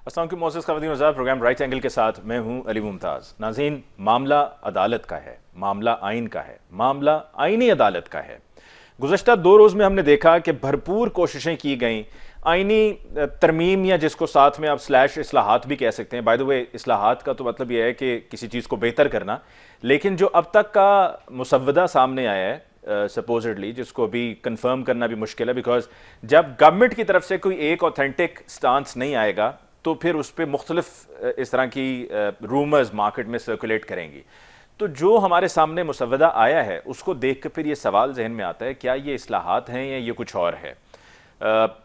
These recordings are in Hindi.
अस्सलाम वालेकुम मोअज़्ज़ज़ ख़वातीन हज़रात, प्रोग्राम राइट एंगल के साथ मैं हूं अली मुमताज़। नाज़रीन, मामला अदालत का है, मामला आइन का है, मामला आइनी अदालत का है। गुज़श्ता 2 रोज़ में हमने देखा कि भरपूर कोशिशें की गई आइनी तरमीम, या जिसको साथ में आप स्लैश इस्लाहात भी कह सकते हैं। बाय द वे, इस्लाहात का तो मतलब यह है कि किसी चीज़ को बेहतर करना, लेकिन जो अब तक का मुसव्वदा सामने आया है सपोजिटली, जिसको भी कंफर्म करना भी मुश्किल है, बिकॉज जब गवर्नमेंट की तरफ से कोई एक ऑथेंटिक स्टांस नहीं आएगा तो फिर उस पर मुख्तलिफ इस तरह की रूमर्स मार्केट में सर्कुलेट करेंगी। तो जो हमारे सामने मुसव्वदा आया है उसको देख कर फिर ये सवाल जहन में आता है, क्या ये इस्लाहात हैं या ये कुछ और है।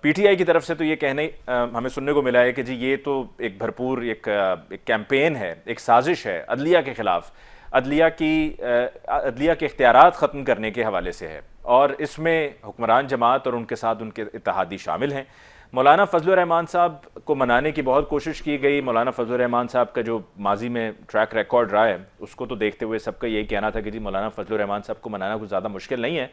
पीटीआई की तरफ से तो ये कहने हमें सुनने को मिला है कि जी ये तो एक भरपूर एक कैंपेन है, एक साजिश है अदलिया के ख़िलाफ़, अदलिया के इख्तियारात ख़त्म करने के हवाले से है, और इसमें हुक्मरान जमात और उनके साथ उनके इत्तेहादी शामिल हैं। मौलाना फजलुर रहमान साहब को मनाने की बहुत कोशिश की गई। मौलाना फजलुर रहमान साहब का जो माजी में ट्रैक रिकॉर्ड रहा है उसको तो देखते हुए सबका यही कहना था कि जी मौलाना फजलुर रहमान साहब को मनाना कुछ ज़्यादा मुश्किल नहीं है,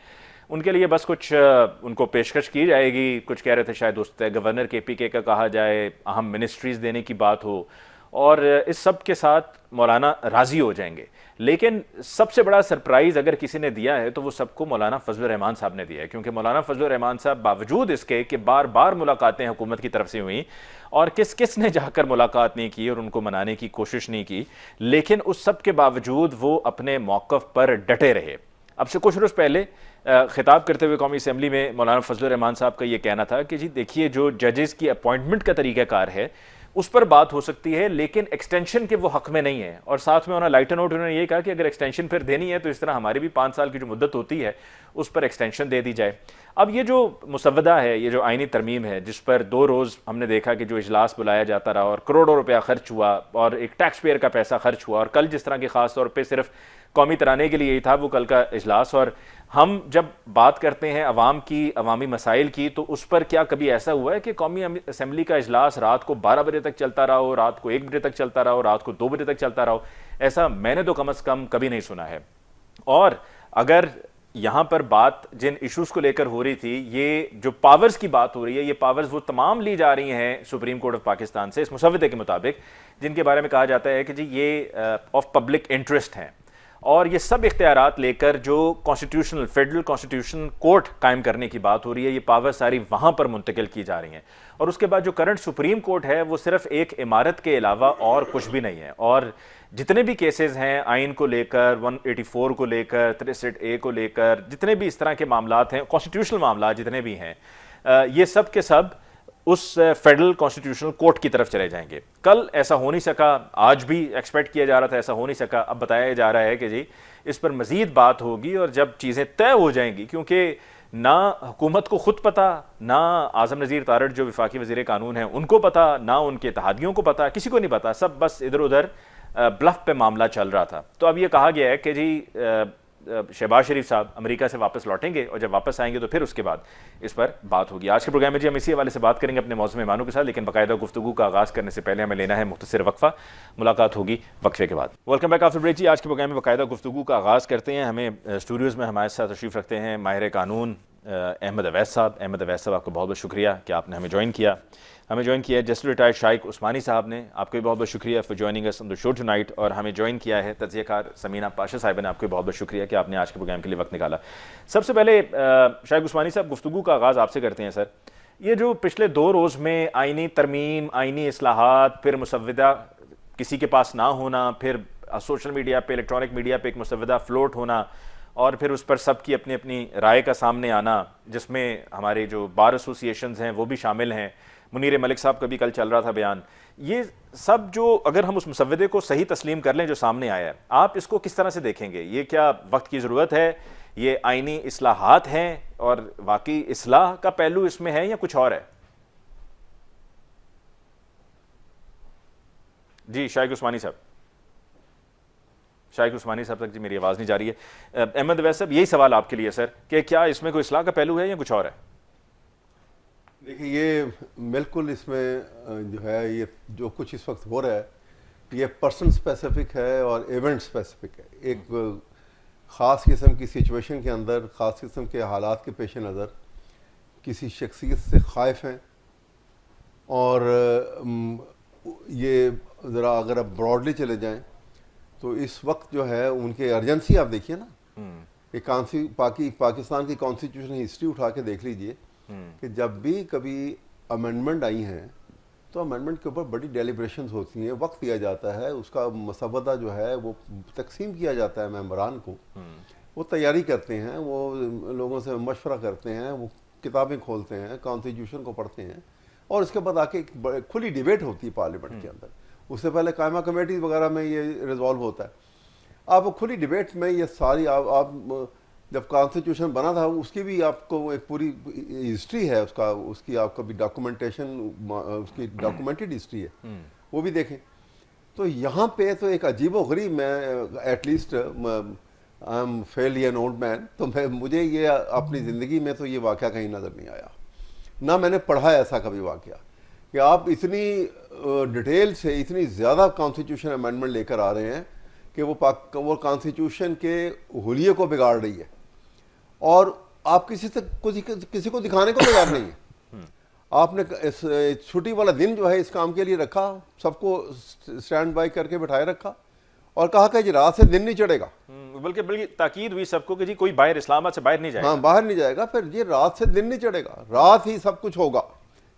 उनके लिए बस कुछ उनको पेशकश की जाएगी। कुछ कह रहे थे शायद उस गवर्नर KPK का कहा जाए, अहम मिनिस्ट्रीज़ देने की बात हो, और इस सब के साथ मौलाना राज़ी हो जाएंगे। लेकिन सबसे बड़ा सरप्राइज़ अगर किसी ने दिया है तो वो सबको मौलाना फजलुर रहमान साहब ने दिया है, क्योंकि मौलाना फजलुर रहमान साहब बावजूद इसके कि बार बार मुलाकातें हुकूमत की तरफ से हुई और किस किस ने जाकर मुलाकात नहीं की और उनको मनाने की कोशिश नहीं की, लेकिन उस सब के बावजूद वो अपने मौक़िफ़ पर डटे रहे। अब से कुछ रोज़ पहले खिताब करते हुए कौमी असम्बली में मौलाना फजलुर रहमान साहब का ये कहना था कि जी देखिए, जो जजेस की अपॉइंटमेंट का तरीक़ाकार है उस पर बात हो सकती है, लेकिन एक्सटेंशन के वो हक में नहीं है। और साथ में उन्होंने लाइटर नोट उन्होंने ये कहा कि अगर एक्सटेंशन फिर देनी है तो इस तरह हमारी भी 5 साल की जो मुद्दत होती है उस पर एक्सटेंशन दे दी जाए। अब ये जो मुसव्वदा है, ये जो आइनी तरमीम है, जिस पर 2 रोज़ हमने देखा कि जो इजलास बुलाया जाता रहा और करोड़ों रुपया खर्च हुआ और एक टैक्स पेयर का पैसा खर्च हुआ, और कल जिस तरह की ख़ास तौर पर सिर्फ कौमी तराने के लिए ही था वो कल का इजलास। और हम जब बात करते हैं अवाम की, अवामी मसाइल की, तो उस पर क्या कभी ऐसा हुआ है कि कौमी असम्बली का इजलास रात को 12 बजे तक चलता रहा हो, रात को 1 बजे तक चलता रहा हो, रात को 2 बजे तक चलता रहा हो? ऐसा मैंने तो कम अज़ कम कभी नहीं सुना है। और अगर यहाँ पर बात जिन इश्यूज़ को लेकर हो रही थी, ये जो पावर्स की बात हो रही है, ये पावर्स वो तमाम ली जा रही हैं सुप्रीम कोर्ट ऑफ पाकिस्तान से इस मुसव्वदे के मुताबिक, जिनके बारे में कहा जाता है कि जी ये ऑफ पब्लिक इंटरेस्ट हैं, और ये सब इख्तियारात लेकर जो कॉन्स्टिट्यूशनल फेडरल कॉन्स्टिट्यूशन कोर्ट कायम करने की बात हो रही है, ये पावर सारी वहाँ पर मुंतकिल की जा रही हैं। और उसके बाद जो करंट सुप्रीम कोर्ट है वो सिर्फ एक इमारत के अलावा और कुछ भी नहीं है। और जितने भी केसेस हैं आइन को लेकर, 184 को लेकर, 63A को लेकर, जितने भी इस तरह के मामलात हैं, कॉन्स्टिट्यूशनल मामला जितने भी हैं, ये सब के सब उस फेडरल कॉन्स्टिट्यूशनल कोर्ट की तरफ चले जाएंगे। कल ऐसा हो नहीं सका, आज भी एक्सपेक्ट किया जा रहा था ऐसा हो नहीं सका। अब बताया जा रहा है कि जी इस पर मज़ीद बात होगी और जब चीज़ें तय हो जाएंगी, क्योंकि ना हुकूमत को खुद पता, ना आज़म नज़ीर तारड़ जो वफाकी वज़ीर कानून हैं उनको पता, ना उनके इत्तेहादियों को पता, किसी को नहीं पता, सब बस इधर उधर ब्लफ पे मामला चल रहा था। तो अब ये कहा गया है कि जी शहबाज शरीफ साहब अमेरिका से वापस लौटेंगे और जब वापस आएंगे तो फिर उसके बाद इस पर बात होगी। आज के प्रोग्राम में जी हम इसी हवाले से बात करेंगे अपने मौजूद मेहमानों के साथ, लेकिन बाकायदा गुफ्तगू का आगाज़ करने से पहले हमें लेना है मुख्तसर वक्फा। मुलाकात होगी वक्फे के बाद। वेलकम बैक आफ्टर ब्रेक जी। आज के प्रोग्राम में बाकायदा गुफ्तगू का आगाज़ करते हैं। हमें स्टूडियोज़ में हमारे साथ तशरीफ़ रखते हैं माहिर कानून अहमद अवैस साहब। अहमद अवैस साहब, आपको बहुत बहुत शुक्रिया कि आपने हमें ज्वाइन किया। हमें ज्वाइन किया है जस्ट रिटायर्ड शाइक उस्मानी साहब ने, आपको भी बहुत बहुत शुक्रिया for joining us on the show tonight. और हमें ज्वाइन किया है तज्ज़ियाकार समीना पाशा साहिबा ने, आपको भी बहुत बहुत शुक्रिया कि आपने आज के प्रोग्राम के लिए वक्त निकाला। सबसे पहले शाइक उस्मानी साहब, गुफ्तगू का आगाज़ आपसे करते हैं सर। ये जो पिछले 2 रोज़ में आइनी तरमीम, आइनी इस्लाहात, फिर मुसव्वदा किसी के पास ना होना, फिर सोशल मीडिया पे, इलेक्ट्रॉनिक मीडिया पे एक मुसव्वदा फ्लोट होना, और फिर उस पर सबकी अपनी अपनी राय का सामने आना, जिसमें हमारे जो बार एसोसिएशंस हैं वो भी शामिल हैं, मुनीर मलिक साहब का भी कल चल रहा था बयान, ये सब जो अगर हम उस मुसव्वदे को सही तस्लीम कर लें जो सामने आया है, आप इसको किस तरह से देखेंगे? ये क्या वक्त की ज़रूरत है, ये आइनी इस्लाहात हैं और वाकई इस्लाह का पहलू इसमें है, या कुछ और है? जी शाइक उस्मानी साहब, शाइक उस्मानी साहब तक जी मेरी आवाज़ नहीं जा रही है। अहमद अवैस साहब, यही सवाल आपके लिए सर कि क्या इसमें कोई इस्लाह का पहलू है या कुछ और है? देखिए, ये बिल्कुल इसमें जो है ये जो कुछ इस वक्त हो रहा है ये पर्सन स्पेसिफिक है और इवेंट स्पेसिफिक है। एक ख़ास किस्म की सिचुएशन के अंदर, ख़ास किस्म के हालात के पेश नज़र किसी शख्सियत से ख़ाइफ हैं और ये ज़रा अगर आप ब्रॉडली चले जाएं तो इस वक्त जो है उनके अर्जेंसी आप देखिए ना, एक पाकिस्तान की कॉन्स्टिट्यूशन हिस्ट्री उठा के देख लीजिए कि जब भी कभी अमेंडमेंट आई हैं तो अमेंडमेंट के ऊपर बड़ी डेलिब्रेशंस होती हैं, वक्त दिया जाता है, उसका मसवदा जो है वो तकसीम किया जाता है मेंबरान को, वो तैयारी करते हैं, वो लोगों से मशवरा करते हैं, वो किताबें खोलते हैं, कॉन्स्टिट्यूशन को पढ़ते हैं और उसके बाद आके एक खुली डिबेट होती है पार्लियामेंट के अंदर। उससे पहले कायमा कमेटी वगैरह में ये रिजॉल्व होता है। आप खुली डिबेट में ये सारी आप जब कॉन्स्टिट्यूशन बना था उसकी भी आपको एक पूरी हिस्ट्री है, उसकी आपका भी डॉक्यूमेंटेशन, उसकी डॉक्यूमेंटेड हिस्ट्री है, वो भी देखें। तो यहाँ पे तो एक अजीबोगरीब, मैं at least I am Fairlie an old man, तो मुझे ये अपनी ज़िंदगी में तो ये वाक़या कहीं नज़र नहीं आया, ना मैंने पढ़ा ऐसा कभी वाक़या कि आप इतनी डिटेल से इतनी ज़्यादा कॉन्स्टिट्यूशन अमेंडमेंट लेकर आ रहे हैं कि वो कॉन्स्टिट्यूशन के हुलिये को बिगाड़ रही है और आप किसी को दिखाने को तैयार नहीं है। आपने छुट्टी वाला दिन जो है इस काम के लिए रखा, सबको स्टैंड बाय करके बिठाए रखा और कहा कि जी रात से दिन नहीं चढ़ेगा, बल्कि ताकीद हुई सबको कि जी कोई बाहर इस्लामाबाद से बाहर नहीं जाएगा। हाँ, बाहर नहीं जाएगा, फिर ये रात से दिन नहीं चढ़ेगा, रात ही सब कुछ होगा,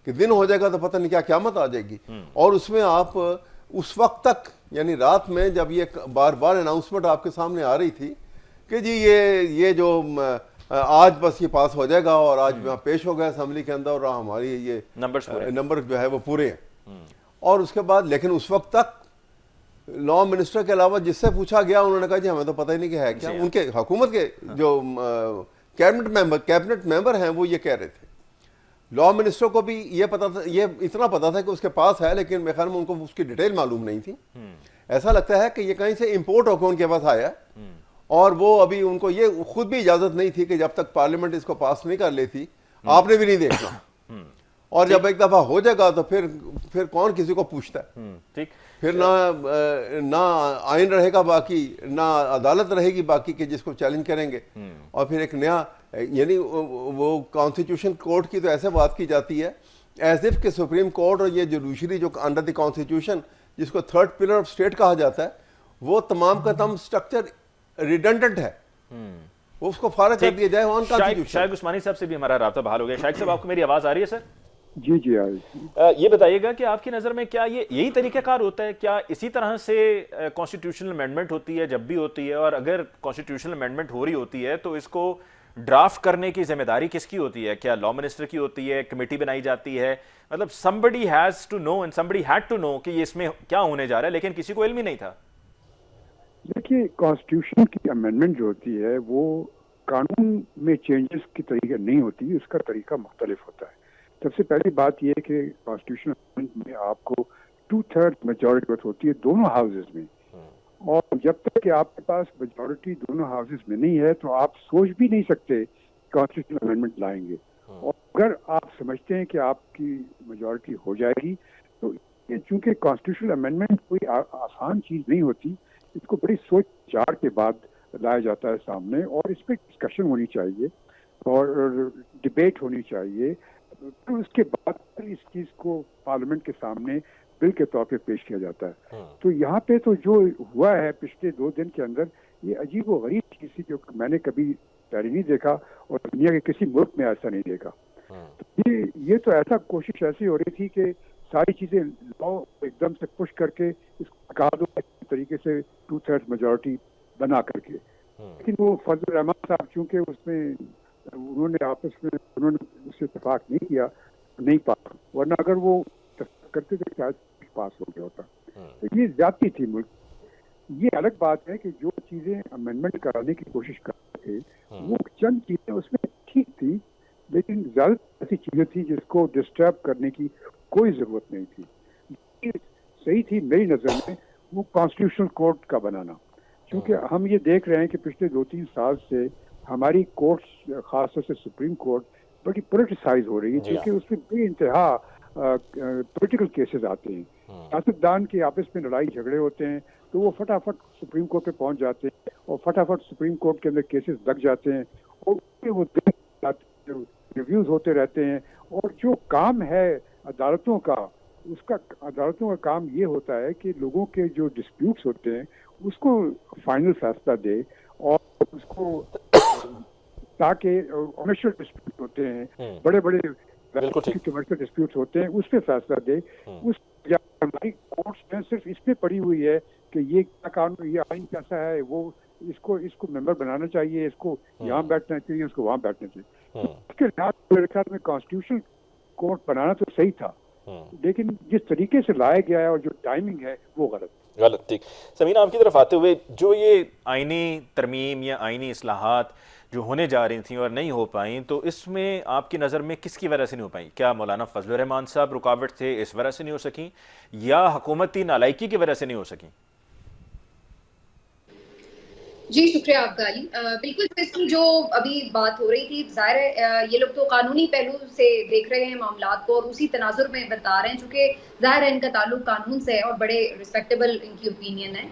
कि दिन हो जाएगा तो पता नहीं क्या क़यामत आ जाएगी। और उसमें आप उस वक्त तक, यानी रात में जब ये बार बार अनाउंसमेंट आपके सामने आ रही थी कि जी ये जो आज बस ये पास हो जाएगा और आज पेश हो गया असेंबली के अंदर और हमारी ये नंबर जो है वो पूरे हैं। और उसके बाद लेकिन उस वक्त तक लॉ मिनिस्टर के अलावा जिससे पूछा गया उन्होंने कहा जी हमें तो पता ही नहीं कि है क्या। उनके हुकूमत के जो कैबिनेट मेंबर हैं वो ये कह रहे थे। लॉ मिनिस्टर को भी ये पता था, ये इतना पता था कि उसके पास है, लेकिन मेरे ख्याल में उनको उसकी डिटेल मालूम नहीं थी। ऐसा लगता है कि ये कहीं से इंपोर्ट होकर उनके पास आया और वो अभी उनको ये खुद भी इजाजत नहीं थी कि जब तक पार्लियामेंट इसको पास नहीं कर लेती आपने भी नहीं देखना, और जब एक दफा हो जाएगा तो फिर कौन किसी को पूछता है। ठीक, फिर ना आइन रहेगा बाकी, ना अदालत रहेगी बाकी कि जिसको चैलेंज करेंगे। और फिर एक नया, यानी वो कॉन्स्टिट्यूशन कोर्ट की तो ऐसे बात की जाती है एज इफ कि सुप्रीम कोर्ट और ये जुडिशरी जो अंडर द कॉन्स्टिट्यूशन जिसको थर्ड पिलर ऑफ स्टेट कहा जाता है, वो तमाम का तमाम स्ट्रक्चर रिडंडेंट है, वो उसको फारग कर दिया जाए ऑन कॉन्स्टिट्यूशन। शायद उस्मानी साहब से भी हमारा राब्ता बहाल हो गया। शायद साहब, आपको मेरी आवाज आ रही है सर? जी जी आ रही। ये बताइएगा कि आपकी नज़र में क्या यही तरीक़ाकार होता है, क्या इसी तरह से कॉन्स्टिट्यूशनल अमेंडमेंट होती है जब भी होती है, और अगर कॉन्स्टिट्यूशनल अमेंडमेंट हो रही होती है तो इसको ड्राफ्ट करने की जिम्मेदारी किसकी होती है? क्या लॉ मिनिस्टर की होती है, कमेटी बनाई जाती है? मतलब somebody has to know and somebody had to know कि ये इसमें क्या होने जा रहा है, लेकिन किसी को इल्म ही नहीं था। देखिए, कॉन्स्टिट्यूशन की अमेंडमेंट जो होती है वो कानून में चेंजेस की तरीका नहीं होती, उसका तरीका मुख्तलिफ होता है। सबसे पहली बात यह है कि कॉन्स्टिट्यूशन अमेंडमेंट में आपको 2/3 मेजॉरिटी होती है दोनों हाउसेज में, और जब तक कि आपके पास मेजॉरिटी दोनों हाउसेज में नहीं है तो आप सोच भी नहीं सकते कॉन्स्टिट्यूशन अमेंडमेंट लाएंगे। और अगर आप समझते हैं कि आपकी मेजॉरिटी हो जाएगी तो ये, चूंकि कॉन्स्टिट्यूशन अमेंडमेंट कोई आसान चीज़ नहीं होती, इसको बड़ी सोच विचार के बाद लाया जाता है सामने, और इस पर डिस्कशन होनी चाहिए और डिबेट होनी चाहिए। तो उसके बाद इस चीज़ को पार्लियामेंट के सामने बिल के तौर पे पेश किया जाता है। तो यहाँ पे तो जो हुआ है पिछले 2 दिन के अंदर, ये अजीब व गरीब चीज़ थी जो मैंने कभी पहले नहीं देखा और दुनिया के किसी मुल्क में ऐसा नहीं देखा। तो ये तो ऐसा कोशिश ऐसी हो रही थी कि सारी चीज़ें लॉ एकदम से पुश करके इसको हटा दो तरीके से 2/3 मेजॉरिटी बना करके। लेकिन वो फजल रहमान साहब चूँकि उसमें उन्होंने उससे इत्तेफाक नहीं किया, नहीं पास, वरना अगर वो करते थे शायद पास हो गया होता। तो ये ज्यादती थी मुल्क। ये अलग बात है कि जो चीजें अमेंडमेंट कराने की कोशिश कर रहे थे वो चंद चीजें उसमें ठीक थी, लेकिन ज्यादा ऐसी चीजें थी जिसको डिस्टर्ब करने की कोई जरूरत नहीं थी। ये सही थी मेरी नजर में वो कॉन्स्टिट्यूशनल कोर्ट का बनाना, क्योंकि हम ये देख रहे हैं कि पिछले 2-3 साल से हमारी कोर्ट्स, खासतौर से सुप्रीम कोर्ट, बड़ी पोलिटिसाइज हो रही है, क्योंकि उसमें बेइंतहा पॉलिटिकल केसेस आते हैं। सियासतदान के आपस में लड़ाई झगड़े होते हैं तो वो फटाफट सुप्रीम कोर्ट पे पहुंच जाते हैं और फटाफट सुप्रीम कोर्ट के अंदर केसेस लग जाते हैं और वो रिव्यूज होते रहते हैं। और जो काम है अदालतों का उसका अदालतों का काम ये होता है कि लोगों के जो डिस्प्यूट्स होते हैं उसको फाइनल फैसला दे, और उसको ताकि ऑनरशिप डिस्प्यूट होते हैं, बड़े बड़े बिल्कुल ठीक। कमर्शियल डिस्प्यूट्स होते हैं, उस पे फैसला दे। उस हमारी कोर्ट्स में सिर्फ इस पे पड़ी हुई है कि ये क्या कानून, ये आइन कैसा है, वो इसको मेंबर बनाना चाहिए, इसको यहाँ बैठना चाहिए, उसको वहाँ बैठना चाहिए। उसके लिहाज मेरे ख्याल में कॉन्स्टिट्यूशन कोर्ट बनाना तो सही था, लेकिन जिस तरीके से लाया गया है और जो टाइमिंग है वो गलत। ठीक। समीना, आपकी तरफ आते हुए, जो ये आईनी तरमीम या आईनी इस्लाहात जो होने जा रही थी और नहीं हो पाई, तो इसमें आपकी नज़र में किसकी वजह से नहीं हो पाई? क्या मौलाना फजलुर रहमान साहब रुकावट थे, इस वजह से नहीं हो सकी, या हुकूमती नालायकी की वजह से नहीं हो सकी? जी शुक्रिया आपका अली। बिल्कुल, इसकी जो अभी बात हो रही थी, जाहिर है ये लोग तो कानूनी पहलू से देख रहे हैं मामलात को और उसी तनाजुर में बता रहे हैं, चूंकि जाहिर है इनका ताल्लुक कानून से है और बड़े रिस्पेक्टेबल इनकी ओपिनियन है।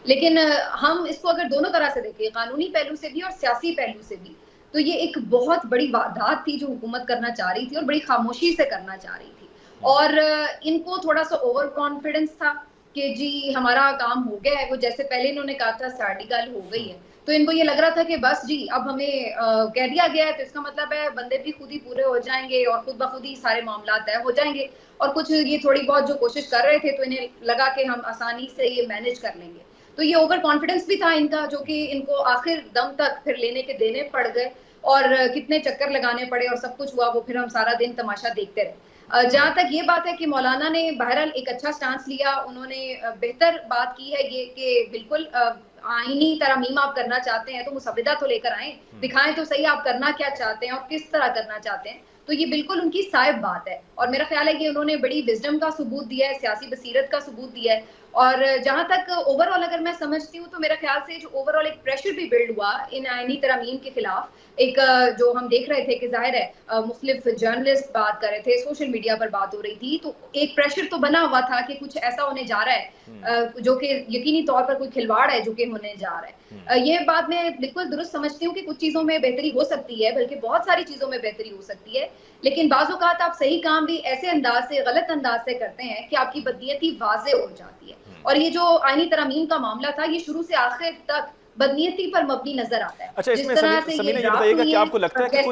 लेकिन हम इसको अगर दोनों तरह से देखें, कानूनी पहलू से भी और सियासी पहलू से भी, तो ये एक बहुत बड़ी वारदात थी जो हुकूमत करना चाह रही थी और बड़ी खामोशी से करना चाह रही थी। और इनको थोड़ा सा ओवर कॉन्फिडेंस था कि जी हमारा काम हो गया है। वो जैसे पहले इन्होंने कहा था साड़ी गाल हो गई है, तो इनको ये लग रहा था कि बस जी अब हमें कह दिया गया है, तो इसका मतलब है बंदे भी खुद ही पूरे हो जाएंगे और खुद ब खुद ही सारे मामला तय हो जाएंगे। और कुछ ये थोड़ी बहुत जो कोशिश कर रहे थे, तो इन्हें लगा कि हम आसानी से ये मैनेज कर लेंगे। तो ये ओवर कॉन्फिडेंस भी था इनका, जो कि इनको आखिर दम तक फिर लेने के देने पड़ गए और कितने चक्कर लगाने पड़े और सब कुछ हुआ, वो फिर हम सारा दिन तमाशा देखते रहे। जहाँ तक ये बात है कि मौलाना ने बहरहाल एक अच्छा स्टांस लिया, उन्होंने बेहतर बात की है ये कि बिल्कुल आईनी तरमीम आप करना चाहते हैं तो मुसविदा तो लेकर आए, दिखाएं तो सही आप करना क्या चाहते हैं और किस तरह करना चाहते हैं। तो ये बिल्कुल उनकी साहिब बात है और मेरा ख्याल है कि उन्होंने बड़ी विजडम का सबूत दिया है, सियासी बसीरत का सबूत दिया है। और जहां तक ओवरऑल अगर मैं समझती हूँ, तो मेरा ख्याल से जो ओवरऑल एक प्रेशर भी बिल्ड हुआ इन आईनी तरमीम के खिलाफ, एक जो हम देख रहे थे कि जाहिर है मुख्तलिफ जर्नलिस्ट बात कर रहे थे, सोशल मीडिया पर बात हो रही थी, तो एक प्रेशर तो बना हुआ था कि कुछ ऐसा होने जा रहा है जो कि यकीनी तौर पर कोई खिलवाड़ है जो कि होने जा रहा है। ये बात मैं बिल्कुल दुरुस्त समझती हूँ कि कुछ चीजों में बेहतरी हो सकती है, बल्कि बहुत सारी चीजों में बेहतरी हो सकती है, लेकिन बाज़ औक़ात आप सही काम भी ऐसे अंदाज से, गलत अंदाज से करते हैं कि आपकी बदनीयती वाज़े हो जाती है। और ये जो आईनी तरमीम का मामला था, ये शुरू से आखिर तक बदनीयती पर मबनी नजर आता है। अच्छा, इसमें समीना ये बताइएगा कि आपको लगता है कि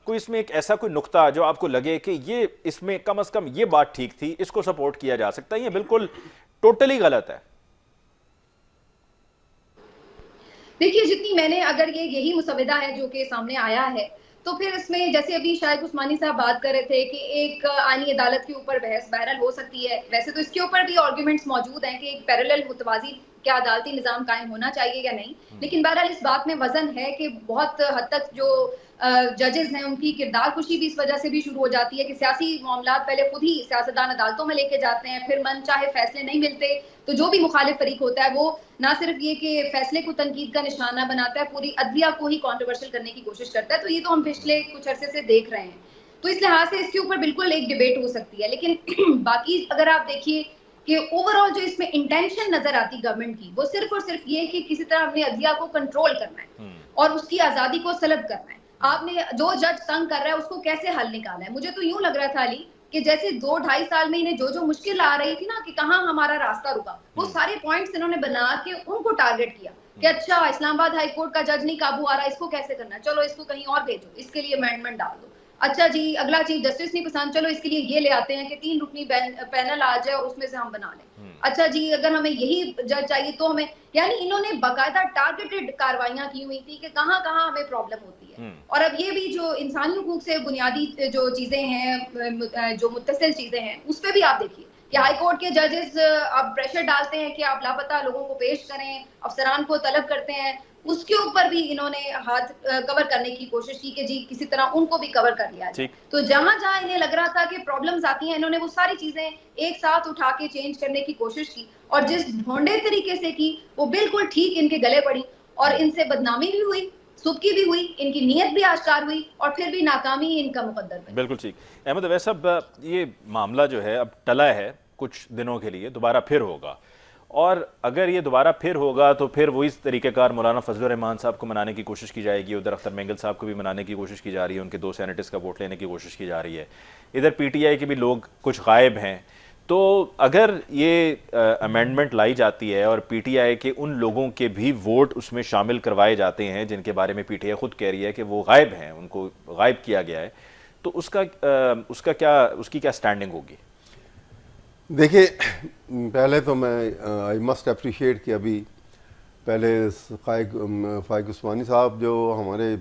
कोई इसमें एक ऐसा कोई नुक्ता जो आपको लगे कि ये इसमें कम से कम ये बात ठीक थी, इसको सपोर्ट किया जा सकता है, ये बिल्कुल टोटली गलत है? देखिए, जितनी मैंने, अगर ये यही मुसविदा है जो कि सामने आया है, तो फिर इसमें जैसे अभी शायद उस्मानी साहब बात कर रहे थे कि एक आईनी अदालत के ऊपर बहस बहरहाल हो सकती है। वैसे तो इसके ऊपर भी आर्गुमेंट्स मौजूद हैं कि एक पैरेलल मुतवाज़ी क्या अदालती निज़ाम कायम होना चाहिए या नहीं, लेकिन बहरहाल इस बात में वजन है कि बहुत हद तक जो जजेस हैं उनकी किरदार कुशी भी इस वजह से भी शुरू हो जाती है कि सियासी मामलात पहले खुद ही सियासतदान अदालतों में लेके जाते हैं, फिर मन चाहे फैसले नहीं मिलते तो जो भी मुखालिफ फरीक होता है वो ना सिर्फ ये कि फैसले को तनकीद का निशाना बनाता है, पूरी अदलिया को ही कॉन्ट्रोवर्शियल करने की कोशिश करता है। तो ये तो हम पिछले कुछ अरसे से देख रहे हैं, तो इस लिहाज से इसके ऊपर बिल्कुल एक डिबेट हो सकती है। लेकिन बाकी अगर आप देखिए कि ओवरऑल जो इसमें इंटेंशन नजर आती गवर्नमेंट की, वो सिर्फ और सिर्फ ये कि किसी तरह हमने अदलिया को कंट्रोल करना है और उसकी आजादी को सलब करना है। आपने जो जज तंग कर रहा है उसको कैसे हल निकालना है। मुझे तो यूं लग रहा था अली कि जैसे 2-2.5 साल में इन्हें जो जो मुश्किल आ रही थी ना कि कहाँ हमारा रास्ता रुका, वो सारे पॉइंट्स इन्होंने बना के उनको टारगेट किया कि अच्छा इस्लामाबाद हाई कोर्ट का जज नहीं काबू आ रहा, इसको कैसे करना है, चलो इसको कहीं और भेजो, इसके लिए अमेंडमेंट डाल दो। अच्छा जी, अगला चीफ जस्टिस नहीं पसंद, चलो इसके लिए ये ले आते हैं कि 3 रुकनी पैनल आ जाए और उसमें से हम बना लें। अच्छा जी, अगर हमें यही जज चाहिए तो हमें, यानी इन्होंने बाकायदा टारगेटेड कार्रवाइयां की हुई थी कि कहाँ कहाँ हमें प्रॉब्लम होती है। और अब ये भी जो इंसानी हुकूक से बुनियादी जो चीजें हैं, जो मुत्तसिल चीजें हैं, उस पर भी आप देखिए कि हाई कोर्ट के जजेस अब प्रेशर डालते हैं कि आप लापता लोगों को पेश करें, अफसरान को तलब करते हैं, उसके ऊपर भी इन्होंने हाथ कवर करने की कोशिश की कि जी किसी तरह उनको भी कवर कर लिया जाए। तो जहां जहां इन्हें लग रहा था कि प्रॉब्लम्स आती हैं, इन्होंने वो सारी चीजें एक साथ उठा के चेंज करने की कोशिश की और जिस ढोंढे तरीके से की वो बिल्कुल ठीक इनके गले पड़ी और इनसे बदनामी भी हुई, सुबकी भी हुई, इनकी नीयत भी आश्कार हुई और फिर भी नाकामी इनका मुकद्दर बनी। बिल्कुल ठीक। अहमद अवैस साहब, ये मामला जो है अब टला है, कुछ दिनों के लिए दोबारा फिर होगा, और अगर ये दोबारा फिर होगा तो फिर वही तरीक़ेकार मौलाना फजलुर रहमान साहब को मनाने की कोशिश की जाएगी, उधर अख्तर मेंगल साहब को भी मनाने की कोशिश की जा रही है, उनके 2 सेनेटर्स का वोट लेने की कोशिश की जा रही है, इधर PTI के भी लोग कुछ गायब हैं। तो अगर ये अमेंडमेंट लाई जाती है और पीटीआई के उन लोगों के भी वोट उसमें शामिल करवाए जाते हैं जिनके बारे में पीटीआई खुद कह रही है कि वो गायब हैं, उनको गायब किया गया है, तो उसकी क्या स्टैंडिंग होगी? देखिए, पहले तो मैं आई मस्ट अप्रिशिएट कि अभी पहले फाइक उस्मानी साहब जो हमारे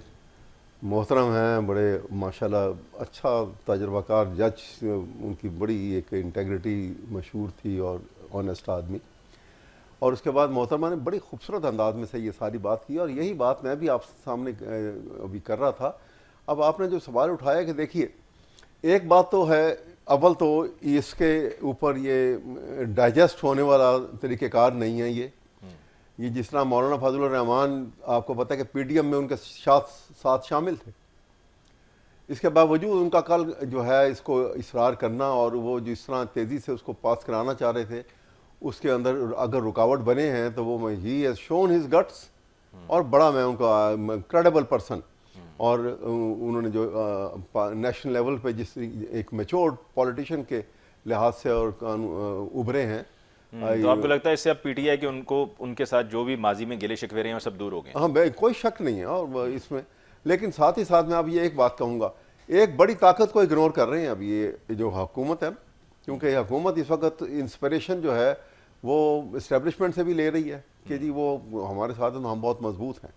मोहतरम हैं, बड़े माशाल्लाह अच्छा तजर्बाकार जज, उनकी बड़ी एक इंटेग्रिटी मशहूर थी और ऑनेस्ट आदमी, और उसके बाद मोहतरमा ने बड़ी खूबसूरत अंदाज में से ये सारी बात की, और यही बात मैं भी आप सामने अभी कर रहा था। अब आपने जो सवाल उठाया कि देखिए, एक बात तो है, अव्वल तो इसके ऊपर ये डाइजेस्ट होने वाला तरीक़ेकार नहीं है। ये जिस तरह मौलाना फजलुर रहमान, आपको पता है कि पीडीएम में उनके साथ शामिल थे, इसके बावजूद उनका कल जो है इसको इसरार करना और वो जिस तरह तेज़ी से उसको पास कराना चाह रहे थे, उसके अंदर अगर रुकावट बने हैं तो वो he has shown his guts, और बड़ा मैं उनका क्रेडिबल पर्सन, और उन्होंने जो नेशनल लेवल पे जिस एक मैच्योर्ड पॉलिटिशियन के लिहाज से और उभरे हैं। तो आपको लगता है इससे अब पीटीआई के उनके साथ जो भी माजी में गिले शिकवे रहे हैं सब दूर हो गए? हाँ, कोई शक नहीं है और इसमें, लेकिन साथ ही साथ मैं अब ये एक बात कहूँगा, एक बड़ी ताकत को इग्नोर कर रहे हैं अब ये जो हुकूमत है, क्योंकि हुकूमत इस वक्त इंस्पिरेशन जो है वो इस्टेब्लिशमेंट से भी ले रही है कि जी वो हमारे साथ हैं तो हम बहुत मजबूत हैं।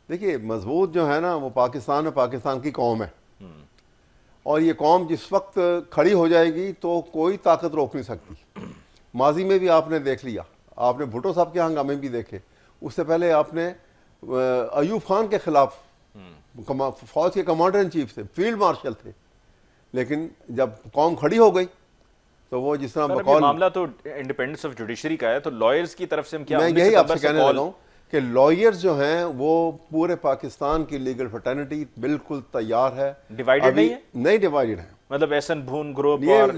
देखिए, मजबूत जो है ना वो पाकिस्तान की कौम है, और ये कौम जिस वक्त खड़ी हो जाएगी तो कोई ताकत रोक नहीं सकती। माजी में भी आपने देख लिया, आपने भुट्टो साहब के हंगामे भी देखे, उससे पहले आपने अयूब खान के खिलाफ फौज के कमांडर इन चीफ थे, फील्ड मार्शल थे, लेकिन जब कौम खड़ी हो गई तो वो जिस तरह बकौल, मामला तो इंडिपेंडेंस ऑफ जुडिशरी का है, तो लॉयर्स की तरफ से हम क्या, मैं यही आपसे कहने लगा हूं कि लॉयर्स जो हैं वो पूरे पाकिस्तान की लीगल फ्रेटर्निटी बिल्कुल तैयार है। डिवाइडेड नहीं है? नहीं डिवाइडेड है, मतलब एहसन भून ग्रुप और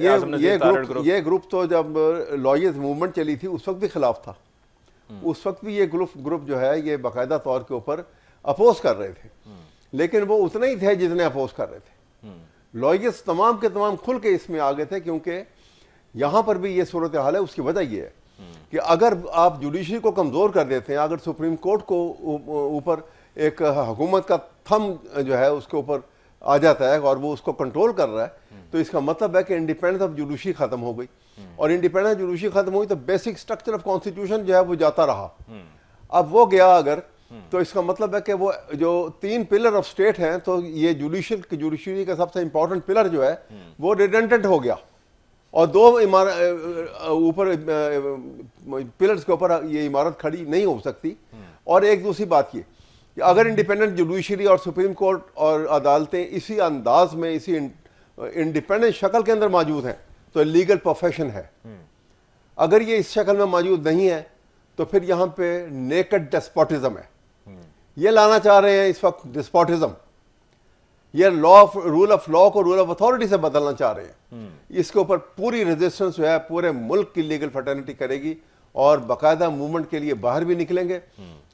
ये ग्रुप तो जब लॉयर्स मूवमेंट चली थी उस वक्त भी खिलाफ था, उस वक्त भी ये ग्रुप जो है ये बाकायदा तौर के ऊपर अपोज कर रहे थे, लेकिन वो उतने ही थे जितने अपोज कर रहे थे। लॉयर्स तमाम के तमाम खुल के इसमें आ गए थे, क्योंकि यहां पर भी ये सूरत हाल है। उसकी वजह ये है कि अगर आप जुडिशरी को कमजोर कर देते हैं, अगर सुप्रीम कोर्ट को ऊपर एक हुकूमत का थम जो है उसके ऊपर आ जाता है और वो उसको कंट्रोल कर रहा है, तो इसका मतलब है कि इंडिपेंडेंस ऑफ जुडिशरी खत्म हो गई, और इंडिपेंडेंस जुडिशरी खत्म हुई तो बेसिक स्ट्रक्चर ऑफ कॉन्स्टिट्यूशन जो है वो जाता रहा। अब वो गया अगर, तो इसका मतलब है कि वो जो 3 पिलर ऑफ स्टेट हैं, तो ये जुडिशरी का सबसे इंपॉर्टेंट पिलर जो है वो रिडेंडेंट हो गया, और 2 ऊपर पिलर्स के ऊपर ये इमारत खड़ी नहीं हो सकती। और एक दूसरी बात ये कि अगर इंडिपेंडेंट जुडिशरी और सुप्रीम कोर्ट और अदालतें इसी अंदाज में, इसी इंडिपेंडेंट शक्ल के अंदर मौजूद हैं, तो लीगल प्रोफेशन है। अगर ये इस शक्ल में मौजूद नहीं है तो फिर यहाँ पे नेकेड डेस्पोटिज्म है। ये लाना चाह रहे हैं इस वक्त डेस्पोटिज्म, ये रूल ऑफ लॉ को रूल ऑफ अथॉरिटी से बदलना चाह रहे हैं। इसके ऊपर पूरी रेजिस्टेंस जो है पूरे मुल्क की लीगल फ्रेटर्निटी करेगी, और बाकायदा मूवमेंट के लिए बाहर भी निकलेंगे।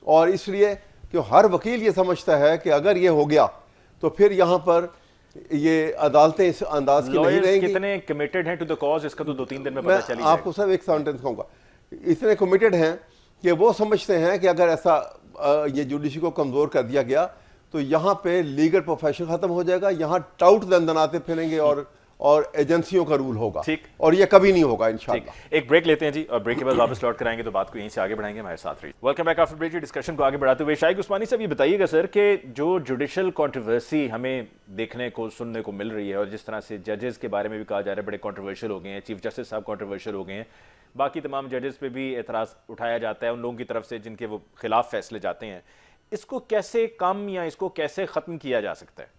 और इसलिए कि हर वकील ये समझता है कि अगर ये हो गया तो फिर यहाँ पर ये अदालतें इस अंदाज की नहीं रहेंगी। कितने कमिटेड हैं टू द कॉज, इसका तो 2-3 दिन में पता चल जाएगा। आपको सब एक सेंटेंस कहूँगा, इतने कमिटेड हैं कि वो समझते हैं कि अगर ऐसा ये जुडिशरी को कमजोर कर दिया गया तो यहाँ पे लीगल प्रोफेशन खत्म हो जाएगा, यहाँ टाउट दंदनाते फिरेंगे और एजेंसियों का रूल होगा। ठीक, और ये कभी नहीं होगा इंशाल्लाह। एक ब्रेक लेते हैं जी, और ब्रेक के बाद वापस लौट कर आएंगे तो बात को यहीं से आगे बढ़ाएंगे। हमारे साथ रहिए। Welcome back after break. Discussion को आगे बढ़ाते हुए शाइक उस्मानी साहब ये बताइएगा सर कि जो जुडिशल कंट्रोवर्सी हमें देखने को सुनने को मिल रही है, और जिस तरह से जजेस के बारे में भी कहा जा रहा है बड़े कंट्रोवर्शियल हो गए हैं, चीफ जस्टिस साहब कंट्रोवर्शियल हो गए हैं, बाकी तमाम जजेस पे भी एतराज उठाया जाता है उन लोगों की तरफ से जिनके वो खिलाफ फैसले जाते हैं, इसको कैसे कम या इसको कैसे खत्म किया जा सकता है?